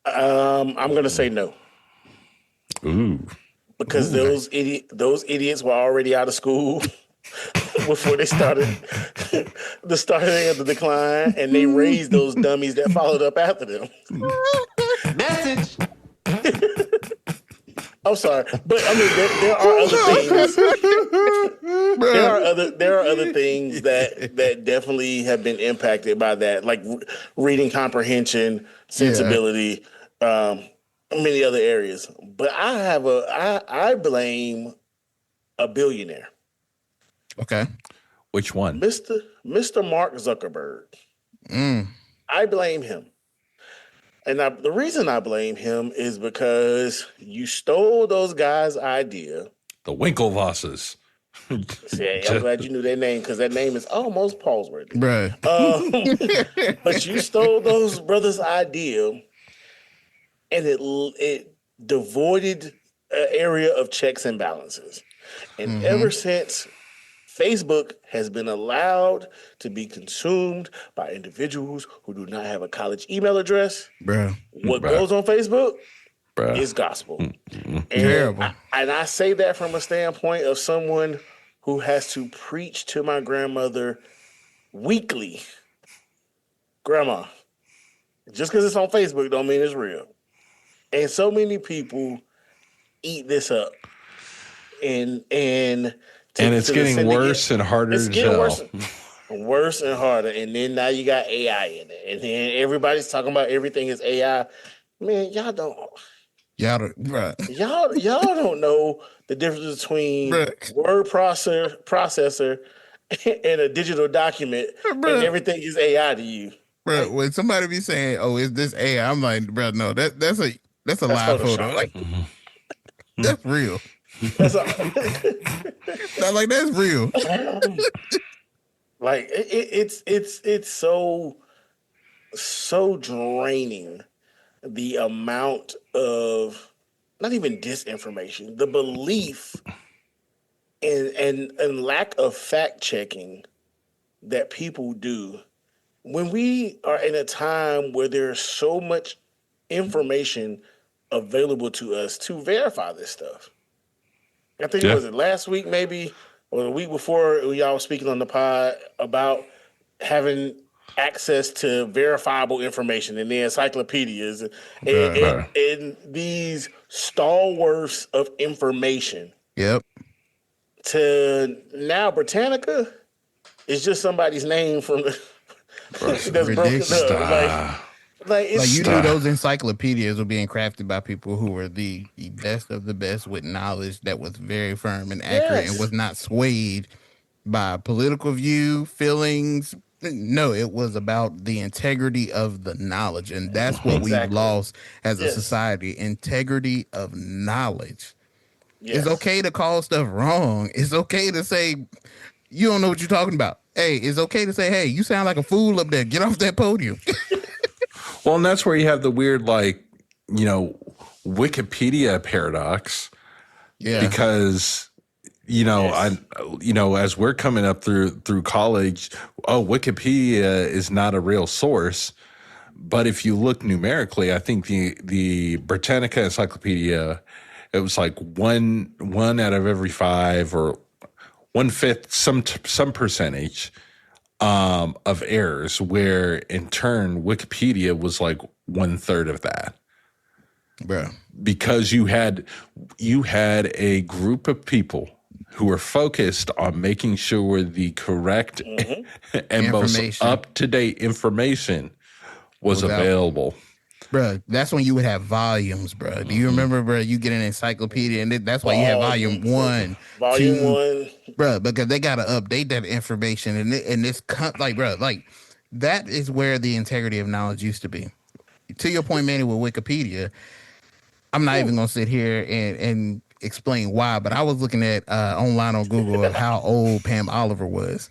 I'm gonna say no. Ooh. Because those idiots were already out of school before they started the starting of the decline, and they raised those dummies that followed up after them. Message. I'm sorry, but I mean there are other things. There are other things that definitely have been impacted by that, like reading comprehension, sensibility, many other areas. But I blame a billionaire. Okay. Which one? Mr. Mark Zuckerberg. I blame him. And the reason I blame him is because you stole those guys' idea. The Winklevosses. See, I'm glad you knew their name because that name is almost Paulsworthy. Bruh. But you stole those brothers' idea, and it devoided an area of checks and balances. And ever since, Facebook has been allowed to be consumed by individuals who do not have a college email address. Bruh. What goes on Facebook Bruh. is gospel. And Terrible. I say that from a standpoint of someone who has to preach to my grandmother weekly. Grandma, just because it's on Facebook don't mean it's real. And so many people eat this up. And it's getting worse and harder it's to getting tell. worse and harder. And then now you got AI in it. And then everybody's talking about everything is AI. Man, y'all don't know the difference between word processor and a digital document, and everything is AI to you. Bro, when somebody be saying, "Oh, is this AI?" I'm like, bro, no, that's a live photo. Like, that's real. Not like that's real. Like it's so draining, the amount of not even disinformation, the belief and lack of fact checking that people do when we are in a time where there's so much information available to us to verify this stuff. I think was it last week maybe, or the week before, y'all was speaking on the pod about having access to verifiable information in the encyclopedias and these stalwarts of information. Yep. To now, Britannica is just somebody's name from that's broken up. Like you knew those encyclopedias were being crafted by people who were the best of the best with knowledge that was very firm and accurate and was not swayed by political view, feelings. No, it was about the integrity of the knowledge. And that's what we've lost as a society. Integrity of knowledge. Yes. It's okay to call stuff wrong. It's okay to say, you don't know what you're talking about. Hey, it's okay to say, hey, you sound like a fool up there. Get off that podium. Well, and that's where you have the weird, Wikipedia paradox. Yeah. Because, as we're coming up through college, Wikipedia is not a real source. But if you look numerically, I think the Britannica Encyclopedia, it was like one out of every 5 or 1/5, some percentage of errors, where in turn Wikipedia was like 1/3 of that. Bro. Because you had a group of people who were focused on making sure the correct and most up-to-date information was available. Bro, that's when you would have volumes, bro. Do you remember, bro? You get an encyclopedia, and that's why you have volume 1, volume 1, bro, because they gotta update that information, and this that is where the integrity of knowledge used to be. To your point, Manny, with Wikipedia, I'm not even gonna sit here and explain why, but I was looking at online on Google of how old Pam Oliver was.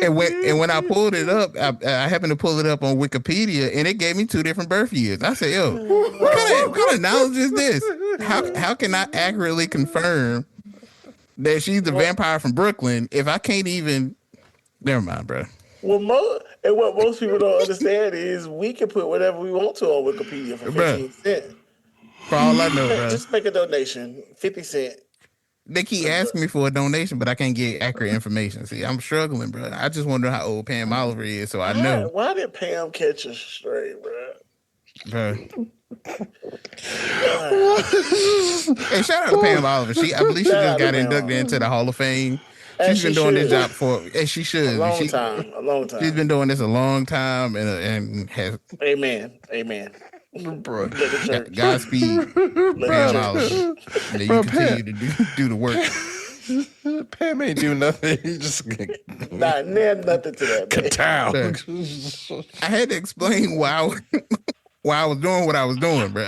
And when I pulled it up, I happened to pull it up on Wikipedia, and it gave me 2 different birth years. I said, "Yo, what kind of knowledge is this? How can I accurately confirm that she's the vampire from Brooklyn if I can't even?" Never mind, bro. Well, what most people don't understand is we can put whatever we want to on Wikipedia for 15 cents. For all I know, bro. Just make a donation, 50 cents. They keep asking me for a donation, but I can't get accurate information. See, I'm struggling, bro. I just wonder how old Pam Oliver is, so I know. Why did Pam catch us straight, bro? Hey, shout out to Pam Oliver. I believe she just got inducted into the Hall of Fame. She's been doing this job and she should. A long time. She's been doing this a long time and has. Amen. Bro, Godspeed, Pam Oliver. And you continue to do the work. Pam ain't do nothing. He just nothing to that. Ka-tow. I had to explain why I was doing what I was doing, bro.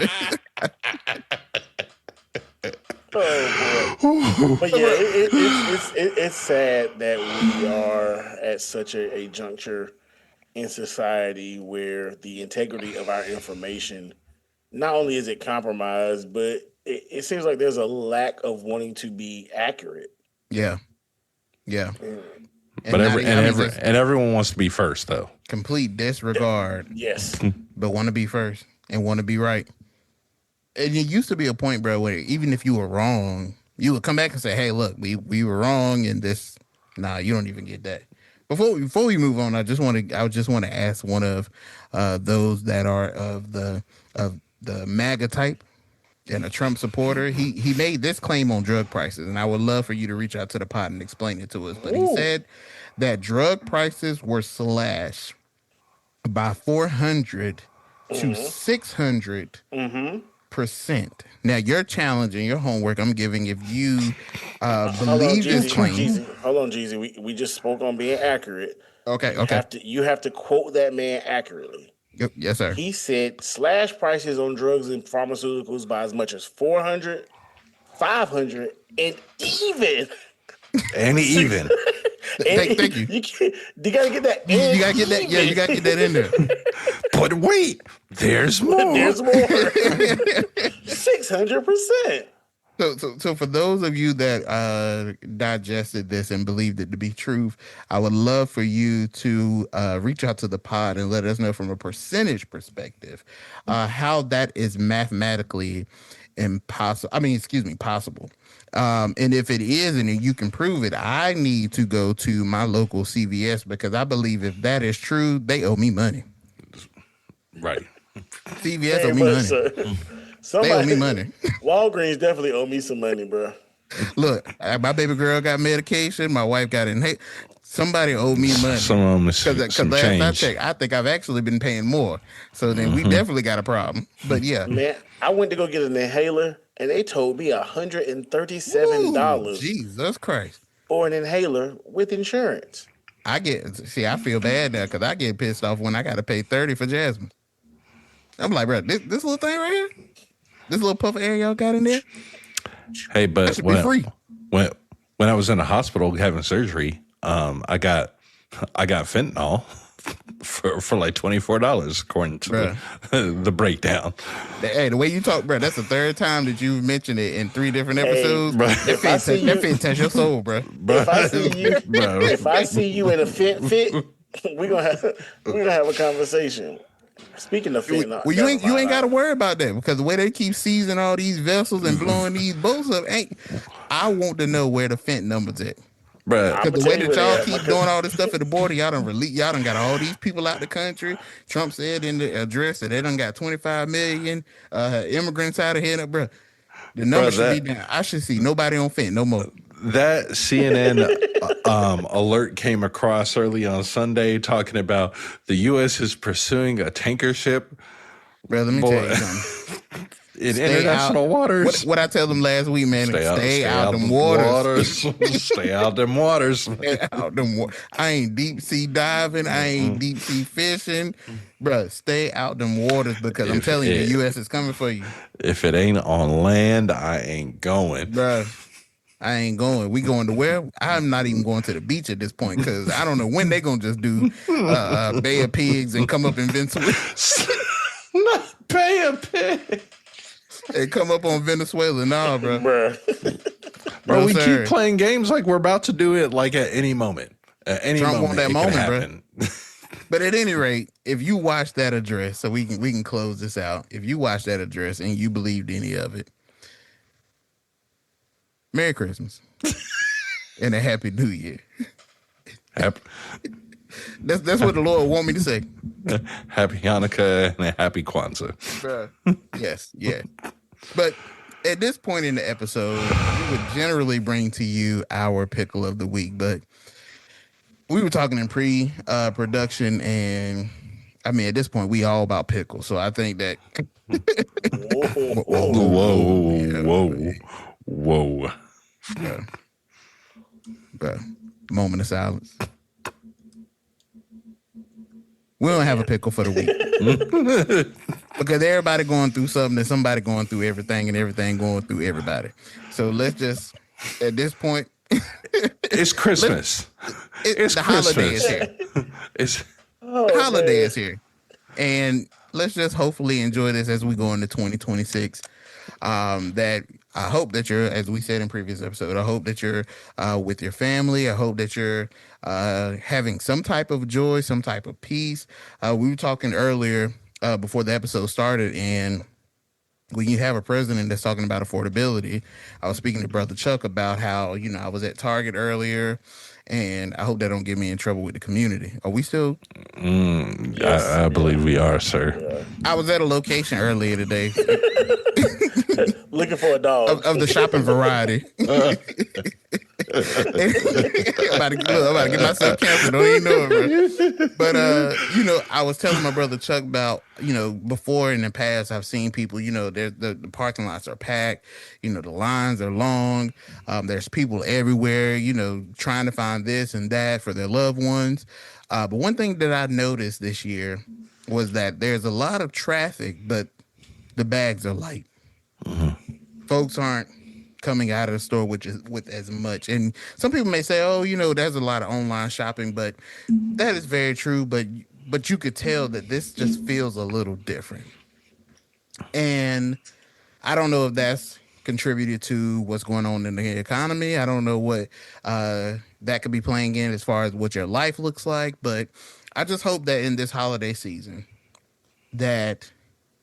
Oh boy! But yeah, it's sad that we are at such a juncture in society where the integrity of our information, not only is it compromised, but it seems like there's a lack of wanting to be accurate. Yeah. But everyone wants to be first, though. Complete disregard. Yes. But want to be first and want to be right. And it used to be a point, bro, where even if you were wrong, you would come back and say, "Hey, look, we were wrong in this." Nah, you don't even get that. Before we move on, I just want to ask one of those that are of the MAGA type and a Trump supporter. He made this claim on drug prices, and I would love for you to reach out to the pod and explain it to us. But he said that drug prices were slashed by 400 to 600%. Now, your challenge and your homework I'm giving, if you believe this claim. Hold on, Jeezy. We just spoke on being accurate. Okay. You have to quote that man accurately. Yes, sir. He said slash prices on drugs and pharmaceuticals by as much as 400, 500, and even. And even. Thank you. You gotta get that. You gotta get that. Yeah, you gotta get that in there. But wait, there's more. 600%. So for those of you that digested this and believed it to be truth, I would love for you to reach out to the pod and let us know from a percentage perspective how that is mathematically possible. And if it is, and you can prove it, I need to go to my local CVS because I believe if that is true, they owe me money. Right. CVS owe me money. They owe me money. Walgreens definitely owe me some money, bro. Look, my baby girl got medication. My wife got it. Somebody owed me money. Because last I checked, I think I've actually been paying more. So then we definitely got a problem. But yeah. Man, I went to go get an inhaler, and they told me $137. Ooh, Jesus Christ. For an inhaler with insurance. I feel bad now because I get pissed off when I got to pay $30 for Jasmine. I'm like, bro, this little thing right here, this little puff of air y'all got in there. Hey, but free. when I was in the hospital having surgery, I got fentanyl for like $24 according to the breakdown. Hey, the way you talk, bro, that's the third time that you've mentioned it in 3 different episodes. That fit touch your soul, bro. If I see you in a fit, we're gonna have a conversation. Speaking of fentanyl, well, you ain't got to worry about that because the way they keep seizing all these vessels and blowing these boats up, I want to know where the fent numbers at. Because the way that y'all keep doing all this stuff at the border, y'all done got all these people out the country. Trump said in the address that they done got 25 million immigrants out of here, bro. The number should be down. I should see nobody on fent no more. That CNN alert came across early on Sunday talking about the U.S. is pursuing a tanker ship. Bro, let me tell you something. in international waters. What I tell them last week, man, stay out them waters. Stay out them waters. Stay out them waters. I ain't deep sea diving. I ain't deep sea fishing. Bruh, stay out them waters because I'm telling you, the U.S. is coming for you. If it ain't on land, I ain't going. Bruh, I ain't going. We going to where? I'm not even going to the beach at this point because I don't know when they going to just do Bay of Pigs and come up in Venezuela. Not Bay of Pigs. And come up on Venezuela. Nah, bro. Bro, we keep playing games like we're about to do it like at any moment. At any Trump moment, want that moment, bro. But at any rate, if you watch that address, so we can close this out. If you watch that address and you believed any of it, Merry Christmas and a Happy New Year. That's what the Lord want me to say. Happy Hanukkah and a Happy Kwanzaa. Yes, yeah. But at this point in the episode, we would generally bring to you our pickle of the week. But we were talking in pre-production, and I mean, at this point, we all about pickles. So I think that. Whoa. Moment of silence. We don't have a pickle for the week because everybody going through something and somebody going through everything and everything going through everybody. So let's just, at this point, it's Christmas. The holiday is here. The holiday is here. And let's just hopefully enjoy this as we go into 2026. That I hope that you're, as we said in previous episode, I hope that you're with your family. I hope that you're having some type of joy, some type of peace. We were talking earlier before the episode started, and when you have a president that's talking about affordability, I was speaking to Brother Chuck about how, I was at Target earlier, and I hope that don't get me in trouble with the community. Are we still? Yes. I believe we are, sir. Yeah. I was at a location earlier today. Looking for a dog. Of the shopping variety. I'm about to get myself canceled. Don't even know it, bro. But, I was telling my brother Chuck about, before in the past, I've seen people, the parking lots are packed. The lines are long. There's people everywhere, trying to find this and that for their loved ones. But one thing that I noticed this year was that there's a lot of traffic, but the bags are light. Mm-hmm. Folks aren't coming out of the store with as much. And some people may say, there's a lot of online shopping, but that is very true. But you could tell that this just feels a little different. And I don't know if that's contributed to what's going on in the economy. I don't know what that could be playing in as far as what your life looks like. But I just hope that in this holiday season, that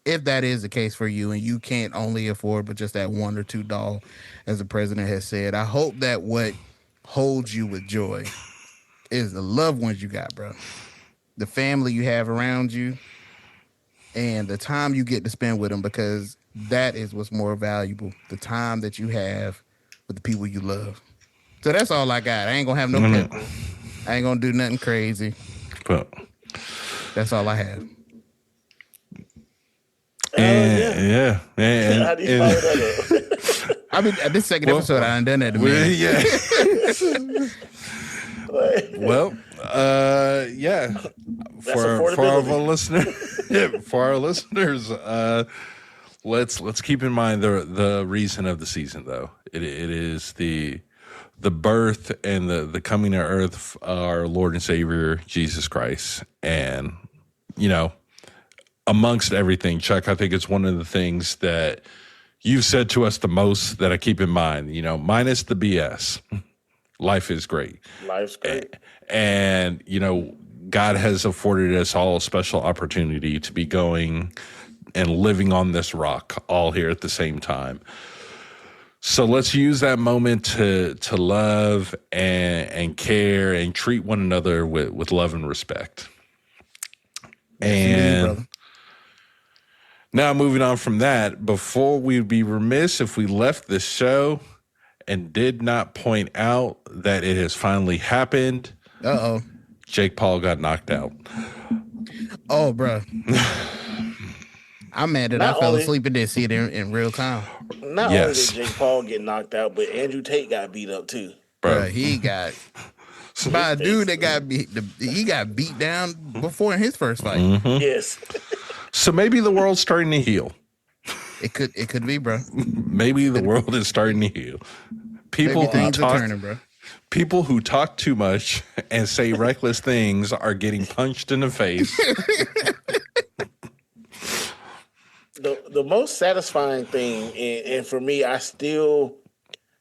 if that is the case for you and you can't only afford but just that $1 or $2, as the president has said, I hope that what holds you with joy is the loved ones you got, bro. The family you have around you and the time you get to spend with them, because that is what's more valuable, the time that you have with the people you love. So that's all I got. I ain't going to have no pickle. I ain't going to do nothing crazy. But that's all I have. And how do you follow that up? I mean, this second episode, I done that to me. Yeah. For our listeners, let's keep in mind the reason of the season, though. It is the birth and the coming to earth of our Lord and Savior Jesus Christ, and amongst everything, Chuck, I think it's one of the things that you've said to us the most that I keep in mind, minus the BS. Life is great. Life's great. And God has afforded us all a special opportunity to be going and living on this rock all here at the same time. So let's use that moment to love and care and treat one another with love and respect. And now, moving on from that, before we'd be remiss if we left this show and did not point out that it has finally happened. Uh-oh. Jake Paul got knocked out. Oh, bro. I'm mad that I fell asleep and didn't see it in real time. Not only did Jake Paul get knocked out, but Andrew Tate got beat up too. Bro, he got by a dude that got beat. He got beat down before in his first fight. Mm-hmm. Yes. So maybe the world's starting to heal. It could be, bro. Maybe the world is starting to heal. People who talk, turning, bro. People who talk too much and say reckless things are getting punched in the face. The most satisfying thing, and for me, I still,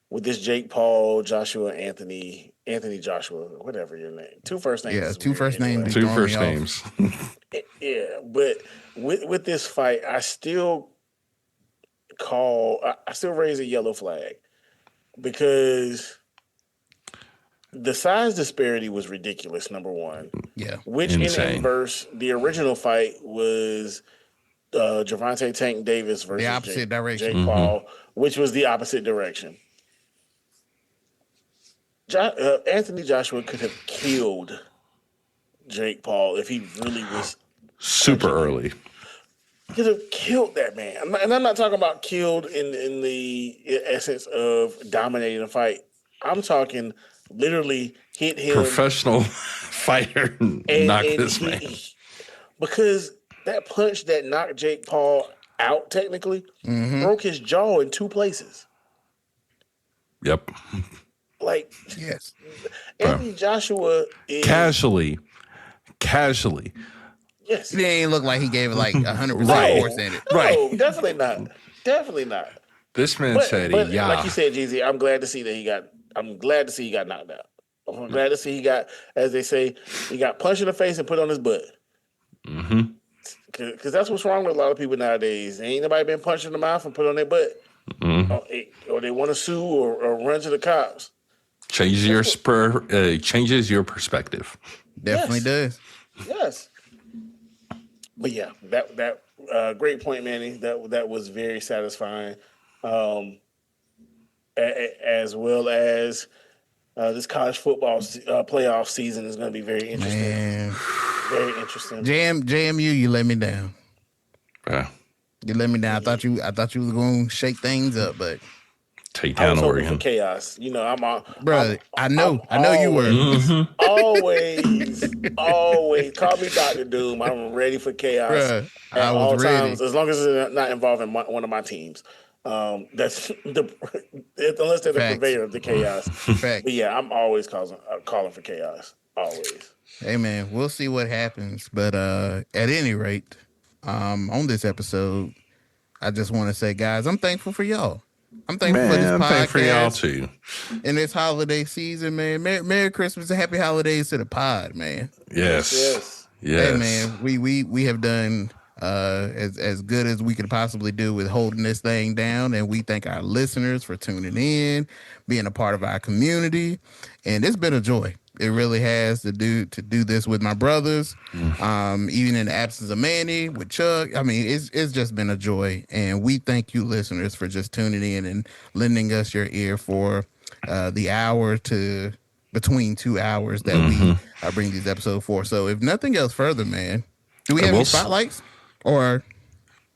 with this Jake Paul, Joshua, Anthony Joshua, whatever your name, two first names. Yeah, two first names. Two first names. Yeah, but with this fight, I still raise a yellow flag because the size disparity was ridiculous, number one. Yeah. Which insane. In inverse, the original fight was Gervonta Tank Davis versus the opposite direction. Jake Paul, which was the opposite direction. Anthony Joshua could have killed Jake Paul if he really was super early. He could have killed that man. And I'm not talking about killed in the essence of dominating a fight. I'm talking literally hit him. Professional fighter knocked this man. Because that punch that knocked Jake Paul out technically broke his jaw in two places. Yep. Like, yes. Anthony Joshua is... Casually. Yes. It didn't look like he gave it like 100% right. force in it. No, right. Definitely not. Definitely not. This man said, yeah. Like you said, Jeezy, I'm glad to see he got knocked out. I'm glad to see he got, as they say, he got punched in the face and put on his butt. Mm-hmm. Because that's what's wrong with a lot of people nowadays. Ain't nobody been punched in the mouth and put on their butt. Mm-hmm. Or they want to sue or run to the cops. Changes your perspective. Definitely does. Yes. But yeah, that great point, Manny. That was very satisfying. As well as this college football playoff season is going to be very interesting. Man. Very interesting. JMU, you let me down. You let me down. I thought you was going to shake things up, but take down Oregon. For chaos. You know, I know you were. Mm-hmm. Always call me Dr. Doom. I'm ready for chaos. Bruh, at all times, as long as it's not involving one of my teams. That's unless they're the purveyor of the chaos. Fact. But yeah, I'm always calling for chaos. Always. Hey man, we'll see what happens. But at any rate, on this episode, I just want to say, guys, I'm thankful for y'all. I'm thankful for this podcast. I'm thankful for y'all too. In this holiday season, man. Merry Christmas and happy holidays to the pod, man. Yes. Hey man, we have done as good as we could possibly do with holding this thing down, and we thank our listeners for tuning in, being a part of our community, and it's been a joy. It really has to do this with my brothers, even in the absence of Manny, with Chuck. I mean, it's just been a joy, and we thank you, listeners, for just tuning in and lending us your ear for the hour to between 2 hours that we bring these episodes for. So, if nothing else further, man, do we have any spotlights? Or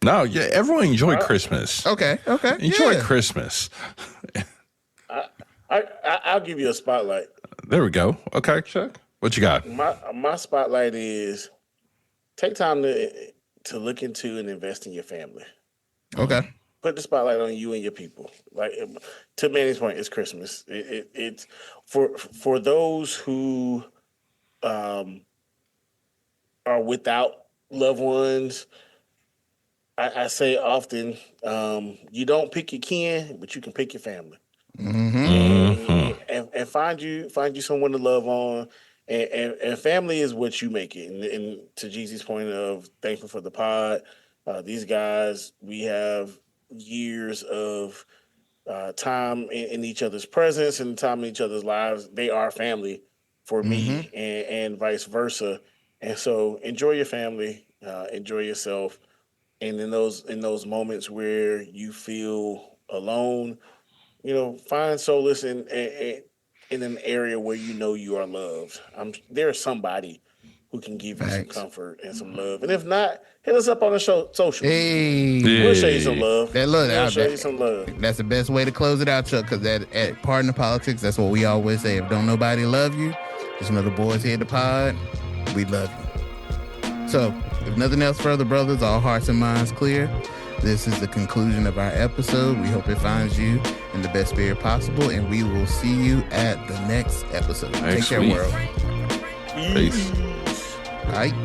no, yeah, everyone enjoy Christmas. Okay. Enjoy Christmas. I'll give you a spotlight. There we go. Okay, Chuck, what you got? My spotlight is take time to look into and invest in your family. Okay. Put the spotlight on you and your people. Like, to Manny's point, it's Christmas. It's for those who are without loved ones. I say often, you don't pick your kin, but you can pick your family. And find you someone to love on, and family is what you make it. And to Jeezy's point of thankful for the pod, these guys, we have years of time in each other's presence and time in each other's lives. They are family for me, and vice versa. And so enjoy your family, enjoy yourself, and in those moments where you feel alone, find solace in an area where you know you are loved. There's somebody who can give you some comfort and some love. And if not, hit us up on the social. Hey. We'll show you some love. We'll show you some love. That's the best way to close it out, Chuck, because at Pardon the Politics, that's what we always say. If don't nobody love you, just know the boys here at the pod, we love you. So, if nothing else further, brothers, all hearts and minds clear. This is the conclusion of our episode. We hope it finds you in the best spirit possible, and we will see you at the next episode. Take care, world. Peace. All right.